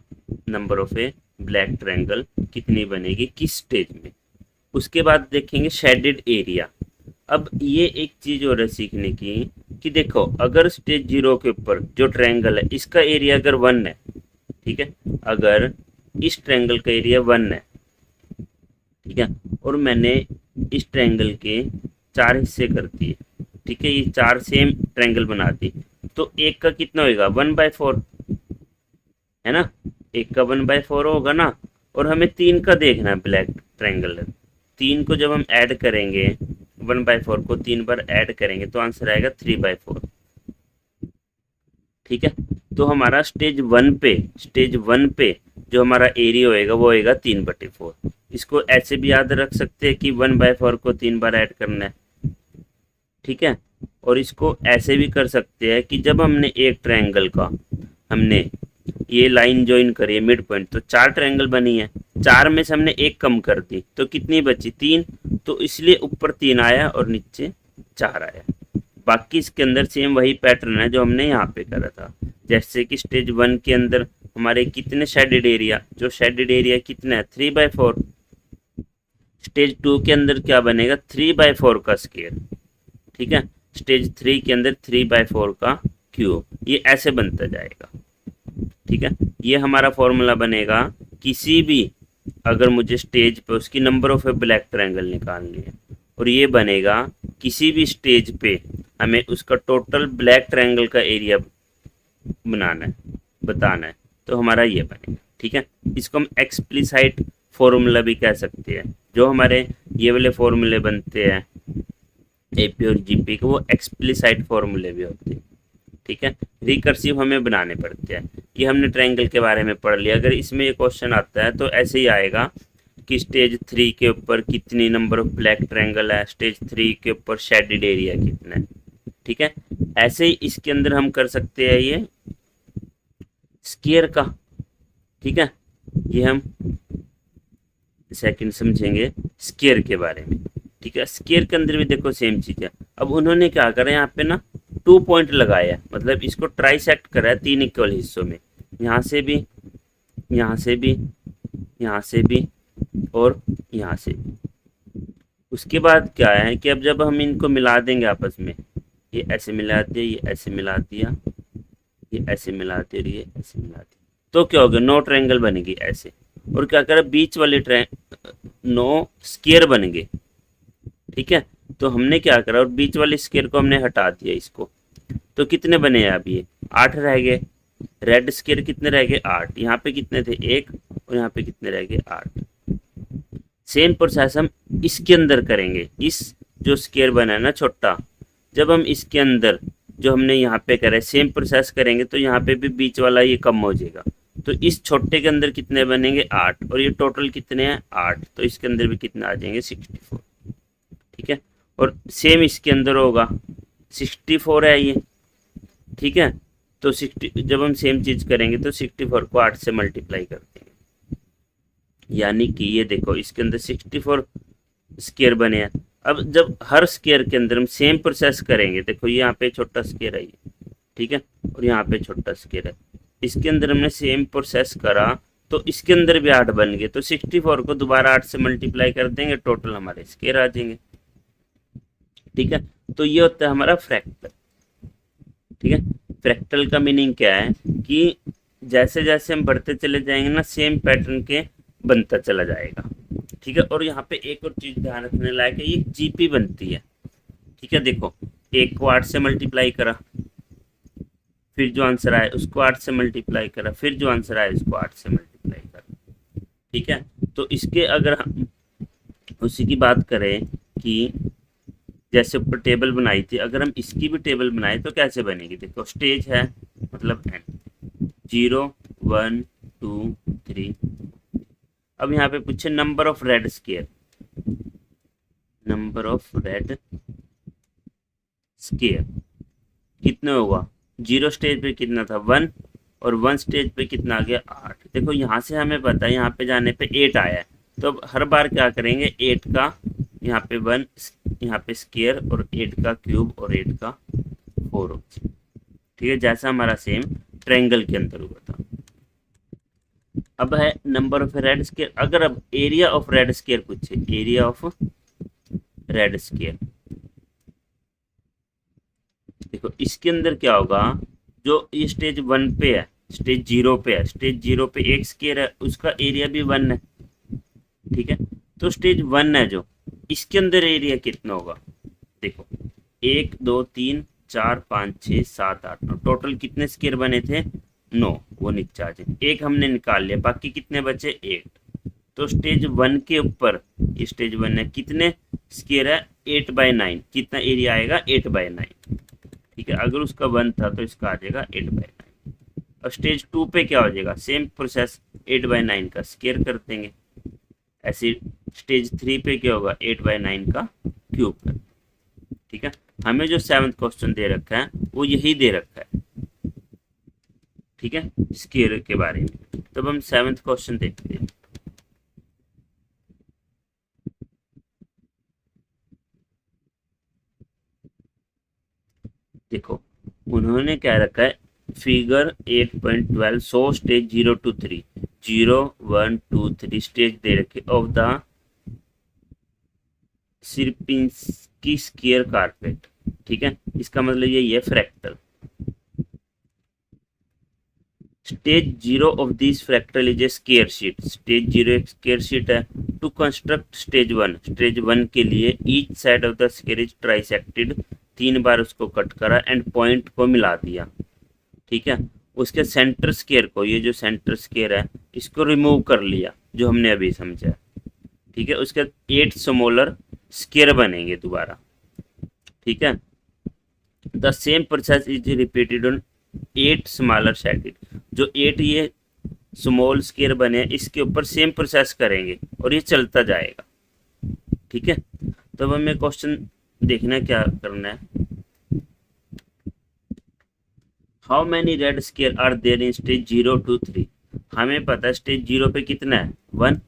number of A black triangle कितनी बनेगी किस स्टेज में। उसके बाद देखेंगे शेडेड एरिया। अब ये एक चीज़ और है सीखने की कि देखो, अगर स्टेज 0 के ऊपर जो ट्रायंगल है इसका एरिया अगर 1 है, ठीक है, अगर इस ट्रायंगल का एरिया 1 है, ठीक है, और मैंने इस ट्रायंगल के 4 हिस्से कर दिए, ठीक है, ये 4 सेम ट्रायंगल बना दी, तो एक का कितना होगा, 1/4 है ना, एक का 1/4 होगा ना। और हमें 3 का देखना है ब्लैक ट्रायंगल, 3 को जब हम ऐड करेंगे, 1/4 को 3 बार ऐड करेंगे तो आंसर आएगा 3/4। ठीक है। तो हमारा स्टेज 1 पे जो हमारा एरिया होएगा वो होएगा 3/4। इसको ऐसे भी याद रख सकते हैं कि 1/4 को 3 बार ऐड करना है। ठीक है। और इसको ऐसे भी कर सकते हैं कि जब हमने एक ट्रायंगल का हमने ये लाइन ज्वाइन करी है मिड पॉइंट, तो 4 ट्रायंगल बनी है, 4 में से हमने एक कम कर दी तो कितनी बची, 3, तो इसलिए ऊपर 3 आया और नीचे 4 आया। बाकी इसके अंदर सेम वही पैटर्न है जो हमने यहाँ पे करा था। जैसे कि स्टेज 1 के अंदर हमारे कितने शेडेड एरिया, जो शेडेड एरिया कितना है 3/4। स्टेज 2 के अंदर क्या बनेगा, 3/4 का स्क्वायर। ठीक है। स्टेज 3 के अंदर 3/4 का क्यूब, ये ऐसे बनता जाएगा। ठीक है। ये हमारा फॉर्मूला बनेगा किसी भी, अगर मुझे स्टेज पे उसकी number of A black triangle निकालनी है, और ये बनेगा किसी भी स्टेज पे हमें उसका टोटल ब्लैक ट्रायंगल का एरिया बनाना है, बताना है, तो हमारा ये बनेगा। ठीक है। इसको हम एक्सप्लिसाइट फॉर्मूला भी कह सकते हैं। जो हमारे ये वाले फॉर्मूले बनते हैं एपी और जीपी के, वो एक्सप्लिसाइट फॉर्मूले भी होते हैं। ठीक है। रिकर्सिव हमें बनाने पड़ते हैं। ये हमने ट्रायंगल के बारे में पढ़ लिया। अगर इसमें ये क्वेश्चन आता है तो ऐसे ही आएगा कि स्टेज 3 के ऊपर कितनी नंबर ऑफ ब्लैक ट्रायंगल है, स्टेज 3 के ऊपर शेडेड एरिया कितना है। ठीक है। ऐसे ही इसके अंदर हम कर सकते हैं ये स्क्वायर का। ठीक है। ये हम सेकंड समझेंगे स्क्वायर के बारे में। ठीक है। स्क्वायर के अंदर भी देखो सेम चीज़ है। अब उन्होंने क्या करा, यहाँ पे ना 2 पॉइंट लगाया, मतलब इसको ट्राइसेक्ट करा है 3 इक्वल हिस्सों में, यहाँ से भी, यहाँ से भी, यहाँ से भी, और यहाँ से भी। उसके बाद क्या है कि अब जब हम इनको मिला देंगे आपस में, ये ऐसे मिला दिया, ये ऐसे मिला दिया, ये ऐसे मिला दिया, और ये ऐसे मिला दिया, तो क्या होगा, 9 ट्रायंगल बनेगी ऐसे। और क्या करा, बीच वाले 9 स्क्वायर बन गए। ठीक है। तो हमने क्या करा, और बीच वाले स्क्वायर को हमने हटा दिया इसको, तो कितने बने हैं अब, ये 8 रह गए। रेड स्क्वायर कितने रह गए, 8। यहाँ पे कितने थे, 1, और यहाँ पे कितने रह गए, 8। सेम प्रोसेस हम इसके अंदर करेंगे। इस जो स्क्वायर बना है ना छोटा, जब हम इसके अंदर जो हमने यहाँ पे करा है सेम प्रोसेस करेंगे तो यहाँ पे भी बीच वाला ये कम हो जाएगा, तो इस छोटे के अंदर कितने बनेंगे 8, और ये टोटल कितने हैं 8, तो इसके अंदर भी कितने आ जाएंगे 64। ठीक है, और सेम इसके अंदर होगा 64 है ये। ठीक है, तो 60 जब हम सेम चीज करेंगे तो 64 को 8 से मल्टीप्लाई कर देंगे, यानी कि ये देखो इसके अंदर 64 स्केयर बने हैं। अब जब हर स्केयर के अंदर हम सेम प्रोसेस करेंगे, देखो ये यहाँ पे छोटा स्केयर है ये, ठीक है, और यहाँ पे छोटा स्केयर है, इसके अंदर हमने सेम प्रोसेस करा तो इसके अंदर भी 8 बन गए, तो 64 को दोबारा 8 से मल्टीप्लाई कर देंगे, टोटल हमारे स्केयर आ जाएंगे। ठीक है, तो ये होता है हमारा फ्रैक्टल। ठीक है, फ्रैक्टल का मीनिंग क्या है कि जैसे जैसे हम बढ़ते चले जाएंगे ना सेम पैटर्न के बनता चला जाएगा। ठीक है, और यहाँ पे एक और चीज ध्यान रखने लायक है, ये जीपी बनती है। ठीक है, देखो 1 को 8 से मल्टीप्लाई करा, फिर जो आंसर आए उसको 8 से मल्टीप्लाई करा, फिर जो आंसर आए उसको 8 से मल्टीप्लाई करा। ठीक है, तो इसके अगर हम उसी की बात करें कि जैसे ऊपर टेबल बनाई थी, अगर हम इसकी भी टेबल बनाए तो कैसे बनेगी, देखो स्टेज है मतलब एन 0 1 2 3। अब यहाँ पे पूछे number of red square, number of red square कितने होगा, 0 स्टेज पे कितना था 1, और 1 स्टेज पे कितना आ गया 8। देखो यहाँ से हमें पता है यहाँ पे जाने पे 8 आया है, तो अब हर बार क्या करेंगे 8 का यहाँ पे 1 यहाँ पे स्केयर, और 8 का क्यूब, और 8 का 4। ठीक है, जैसा हमारा सेम ट्रायंगल के अंदर हुआ था। अब है नंबर ऑफ रेड स्केयर, अगर अब एरिया ऑफ रेड स्केयर पूछे, एरिया ऑफ रेड स्केयर, देखो इसके अंदर क्या होगा, जो ये स्टेज 1 पे है, स्टेज 0 पे है, स्टेज 0 पे एक स्केयर है, उसका एरिया भी 1 है। ठीक है, तो स्टेज 1 है जो, इसके अंदर एरिया कितना होगा, देखो 1 2 3 4 5 6 7 8 9, टोटल कितने स्केयर बने थे 9, वो नीचे आ जाए, एक हमने निकाल लिया, बाकी कितने बचे 8। तो स्टेज 1 के ऊपर, ये स्टेज 1 है, कितने स्केयर है 8/9, कितना एरिया आएगा 8/9। ठीक है, अगर उसका 1 था तो इसका आ जाएगा 8/9। अब स्टेज 2 पे क्या हो जाएगा, सेम प्रोसेस 8/9 का स्केयर कर देंगे। ऐसे स्टेज 3 पे क्या होगा 8/9 का क्यूब कर। ठीक है, हमें जो 7th क्वेश्चन दे रखा है वो यही दे रखा है। ठीक है, स्केयर के बारे में, तब हम 7th क्वेश्चन देखते हैं। देखो उन्होंने क्या रखा है, figure 8.12 so stage 0 to 3, 0 1 2 3 stage दे रखे of the Sierpinski square carpet. ठीक है, इसका मतलब ये fractal, stage 0 of this fractal is a square sheet, stage 0 एक स्केयर शीट है। टू कंस्ट्रक्ट स्टेज 1, स्टेज 1 के लिए each side of the square is trisected, 3 बार उसको कट करा एंड पॉइंट को मिला दिया। ठीक है, उसके सेंटर स्केयर को, ये जो सेंटर स्केयर है इसको रिमूव कर लिया जो हमने अभी समझा। ठीक है, उसके 8 स्मॉलर स्केयर बनेंगे दोबारा। ठीक है, the same process is repeated on 8 smaller shaded, जो 8 ये स्मॉल स्केयर बने इसके ऊपर सेम प्रोसेस करेंगे और ये चलता जाएगा। ठीक है, तो अब हमें क्वेश्चन देखना क्या करना है, how many red square are there in stage 0 to 3। हमें पता है स्टेज 0 पे कितना है 1,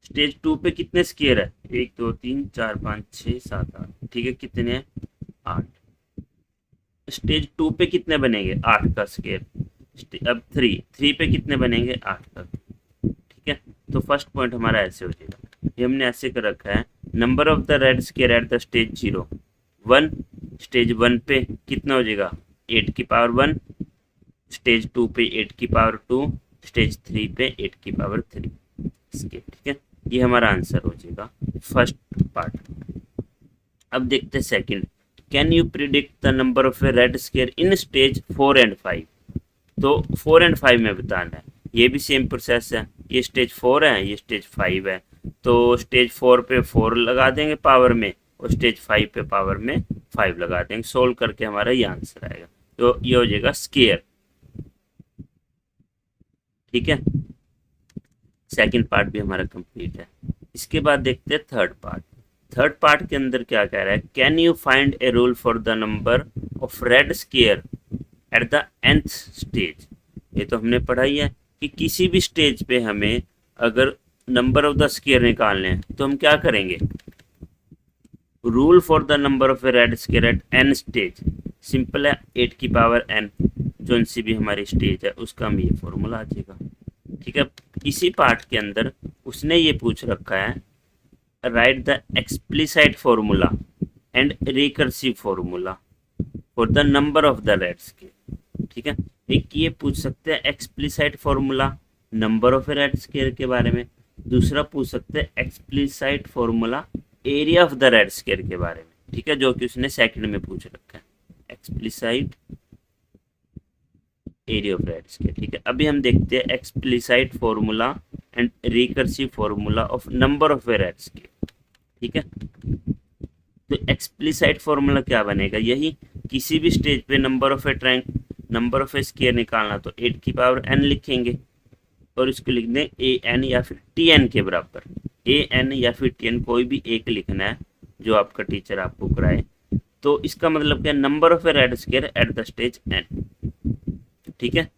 स्टेज 2 पे कितने स्केयर है 1 2 3 4 5 6 7 8। ठीक है, कितने हैं 8। स्टेज 2 पे कितने बनेंगे 8 का स्केयर। अब 3 पे कितने बनेंगे 8 का। ठीक है, तो फर्स्ट पॉइंट हमारा ऐसे हो जाएगा, ये हमने ऐसे कर रखा है, number of the red square at the stage 0 1, stage 1 पे कितना हो जाएगा 8 की पावर 1, स्टेज 2 पे 8 की पावर 2, स्टेज 3 पे 8 की पावर 3 स्केयर। ठीक है, ये हमारा आंसर हो जाएगा फर्स्ट पार्ट। अब देखते हैं second, can you predict the number of a red square in stage 4 and 5। तो 4 and 5 में बताना है, ये भी सेम प्रोसेस है, ये स्टेज 4 है ये स्टेज 5 है, तो स्टेज 4 पे 4 लगा देंगे पावर में और स्टेज 5 पे पावर में 5 लगा देंगे। सोल्व करके हमारा ये आंसर आएगा। तो ये हो जाएगा स्केयर। ठीक है, सेकंड पार्ट भी हमारा कंप्लीट है। इसके बाद देखते हैं थर्ड पार्ट। थर्ड पार्ट के अंदर क्या कह रहा है, can you find a rule for the number of red square at the nth stage. ये तो हमने पढ़ा ही है कि किसी भी स्टेज पे हमें अगर नंबर ऑफ द स्केयर निकालने हैं तो हम क्या करेंगे, rule for the number of a red square at n stage simple है, 8 की पावर n, जो सी भी हमारी स्टेज है उसका हम ये फॉर्मूला आ जाएगा। ठीक है, इसी पार्ट के अंदर उसने ये पूछ रखा है, write the explicit formula and recursive formula for the number of the red square. ठीक है, एक ये पूछ सकते हैं explicit formula number of a red square के बारे में, दूसरा पूछ सकते हैं explicit formula area of the red square के बारे में। ठीक है, जो कि उसने सेकंड में पूछ रखा है, explicit area of red square. ठीक है, अभी हम देखते हैं explicit formula and recursive formula of number of a red square. ठीक है, तो एक्सप्लिसाइट फॉर्मूला क्या बनेगा, यही किसी भी स्टेज पे नंबर ऑफ ए स्केयर निकालना तो 8 की पावर n लिखेंगे और इसको लिख दें ए एन या फिर टी एन के बराबर। ए एन या फिर टी एन कोई भी एक लिखना है जो आपका टीचर आपको कराए। तो इसका मतलब क्या, number of a red square at the stage n। ठीक है,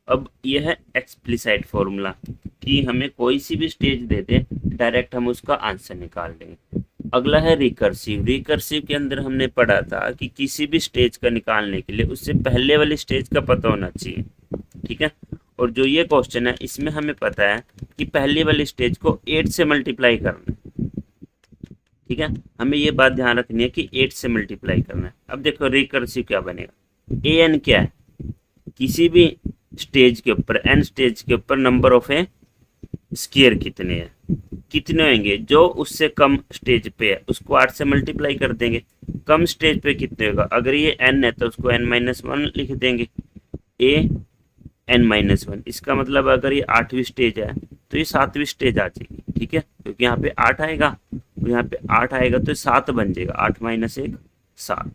अब यह है एक्सप्लिसाइट फॉर्मूला कि हमें कोई सी भी स्टेज दे दे डायरेक्ट हम उसका आंसर निकाल देंगे। अगला है रिकर्सिव। रिकर्सिव के अंदर हमने पढ़ा था कि किसी भी स्टेज का निकालने के लिए उससे पहले वाली स्टेज का पता होना चाहिए। ठीक है, और जो ये क्वेश्चन है इसमें हमें पता है कि पहली वाली स्टेज को 8 से मल्टीप्लाई करना है। ठीक है, हमें ये बात ध्यान रखनी है कि 8 से मल्टीप्लाई करना है। अब देखो रिकर्सिव क्या बनेगा, ए एन क्या है, किसी भी स्टेज के ऊपर n स्टेज के ऊपर नंबर ऑफ ए स्केयर कितने हैं, कितने होंगे, जो उससे कम स्टेज पे है उसको 8 से मल्टीप्लाई कर देंगे। कम स्टेज पे कितने होगा, अगर ये n है तो उसको n-1 लिख देंगे, a n-1। इसका मतलब अगर ये 8वीं स्टेज है तो ये 7वीं स्टेज आ जाएगी। ठीक है, क्योंकि यहाँ पे 8 आएगा और यहाँ पे 8 आएगा तो 7 बन जाएगा, 8 - 1 7।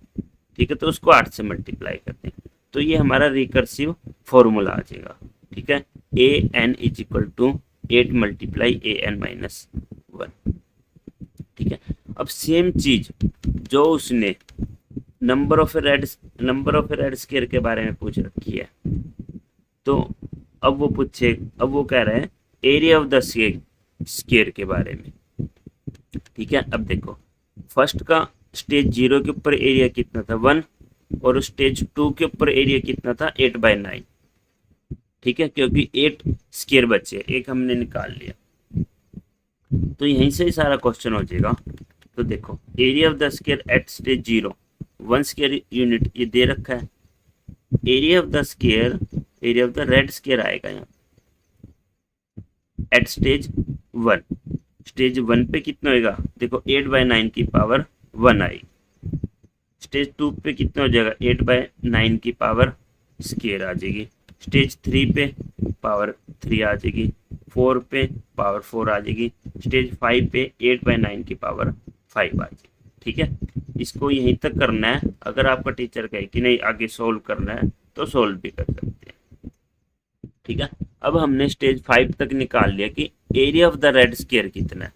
ठीक है, तो उसको 8 से मल्टीप्लाई कर देंगे तो ये हमारा रिकर्सिव फॉर्मूला आ जाएगा। ठीक है, a n is equal to 8 × an-1। ठीक है, अब सेम चीज जो उसने number of a red square के बारे में पूछ रखी है, तो अब वो कह रहा है एरिया ऑफ द स्केयर के बारे में। ठीक है, अब देखो फर्स्ट का स्टेज 0 के ऊपर एरिया कितना था 1 और स्टेज 2 के ऊपर एरिया कितना था 8/9। ठीक है, क्योंकि 8 स्केयर बचे, एक हमने निकाल लिया तो यहीं से ही सारा क्वेश्चन हो जाएगा। तो देखो area of the square at stage 0 1 square unit ये दे रखा है, area of the red square आएगा यहाँ एट स्टेज 1। स्टेज 1 पे कितना होगा, देखो 8/9 की पावर 1 आई। स्टेज 2 पे कितना हो जाएगा, 8/9 की पावर स्केयर आ जाएगी। स्टेज 3 पे पावर 3 आ जाएगी, 4 पे पावर 4 आ जाएगी, स्टेज 5 पे 8/9 की पावर 5 आ जाएगी। ठीक है, इसको यहीं तक करना है। अगर आपका टीचर कहे कि नहीं आगे सोल्व करना है तो सोल्व भी कर सकते हैं। ठीक है, अब हमने स्टेज 5 तक निकाल लिया कि area of the red square कितना है।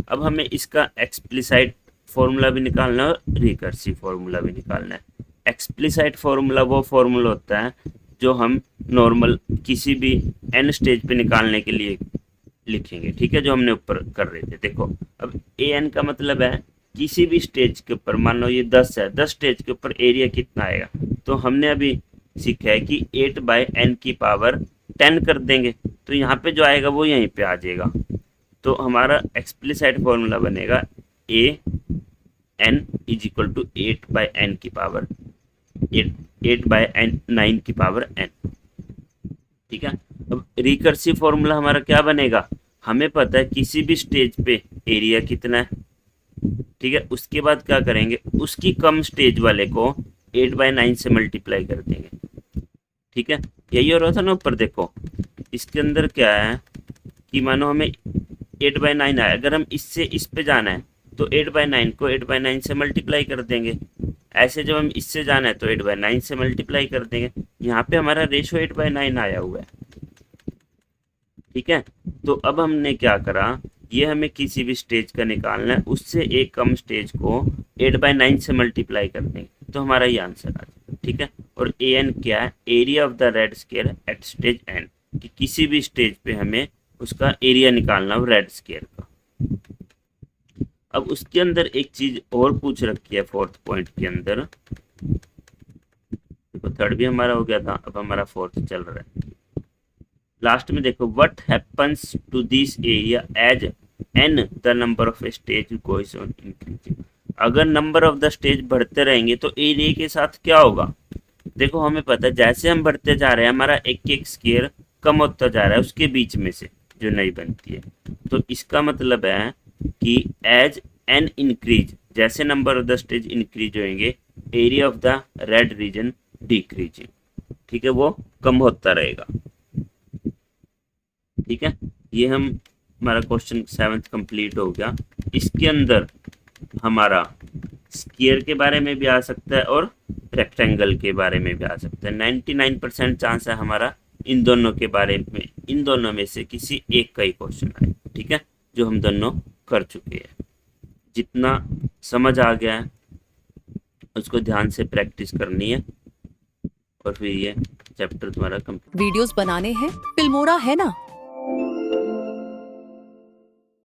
अब हमें इसका एक्सप्लिसाइट फॉर्मूला भी निकालना है और रिकर्सिव फॉर्मूला भी निकालना है। एक्सप्लिसाइट फॉर्मूला वो फॉर्मूला होता है जो हम नॉर्मल किसी भी n स्टेज पे निकालने के लिए लिखेंगे। ठीक है, जो हमने ऊपर कर रहे थे। देखो अब ए एन का मतलब है किसी भी स्टेज के ऊपर, मान लो ये 10 है, 10 स्टेज के ऊपर एरिया कितना आएगा, तो हमने अभी सीखा है कि 8/n की पावर 10 कर देंगे तो यहाँ पे जो आएगा वो यहीं पे आ जाएगा। तो हमारा एक्सप्लिसाइट फॉर्मूला बनेगा a n is equal to 8/n की पावर 8/9 की पावर n। ठीक है, अब रिकर्सिव फॉर्मूला हमारा क्या बनेगा, हमें पता है किसी भी स्टेज पे एरिया कितना है। ठीक है, उसके बाद क्या करेंगे, उसकी कम स्टेज वाले को 8/9 से मल्टीप्लाई कर देंगे। ठीक है, यही हो रहा था ना ऊपर। देखो इसके अंदर क्या है कि मानो हमें 8/9 आया, अगर हम इससे इस पे जाना है तो 8/9 को 8/9 से मल्टीप्लाई कर देंगे। ऐसे जब हम इससे जाना है तो 8/9 से मल्टीप्लाई कर देंगे। यहाँ पे हमारा रेशो 8/9 आया हुआ है, ठीक है। तो अब हमने क्या करा, ये हमें किसी भी स्टेज का निकालना है, उससे एक कम स्टेज को 8/9 से मल्टीप्लाई कर देंगे तो हमारा ये आंसर आ जाएगा, ठीक है। और ए एन क्या है, area of the red square at stage N, कि किसी भी स्टेज पे हमें उसका एरिया निकालना हो रेड स्क्वायर का। अब उसके अंदर एक चीज और पूछ रखी है फोर्थ पॉइंट के अंदर, देखो थर्ड भी हमारा हो गया था, अब हमारा फोर्थ चल रहा है। लास्ट में देखो, what happens to this area as N the number of stage goes on increasing. अगर नंबर ऑफ द स्टेज बढ़ते रहेंगे तो एरिया के साथ क्या होगा। देखो हमें पता है जैसे हम बढ़ते जा रहे हैं हमारा एक एक स्क्वायर कम होता जा रहा है उसके बीच में से जो नई बनती है। तो इसका मतलब है कि एज एन इंक्रीज, जैसे number of the stage increase होंगे area of the red region decreasing, ठीक है, वो कम होता रहेगा, ठीक है। ये हम हमारा क्वेश्चन 7th कंप्लीट हो गया। इसके अंदर हमारा स्क्वायर के बारे में भी आ सकता है और रेक्टेंगल के बारे में भी आ सकता है। 99% चांस है हमारा इन दोनों के बारे में, इन दोनों में से किसी एक का ही क्वेश्चन आए, ठीक है, जो हम दोनों कर चुके हैं। जितना समझ आ गया है उसको ध्यान से प्रैक्टिस करनी है और फिर ये चैप्टर तुम्हारा कंप्लीट। वीडियोस बनाने हैं, फिल्मोरा है ना।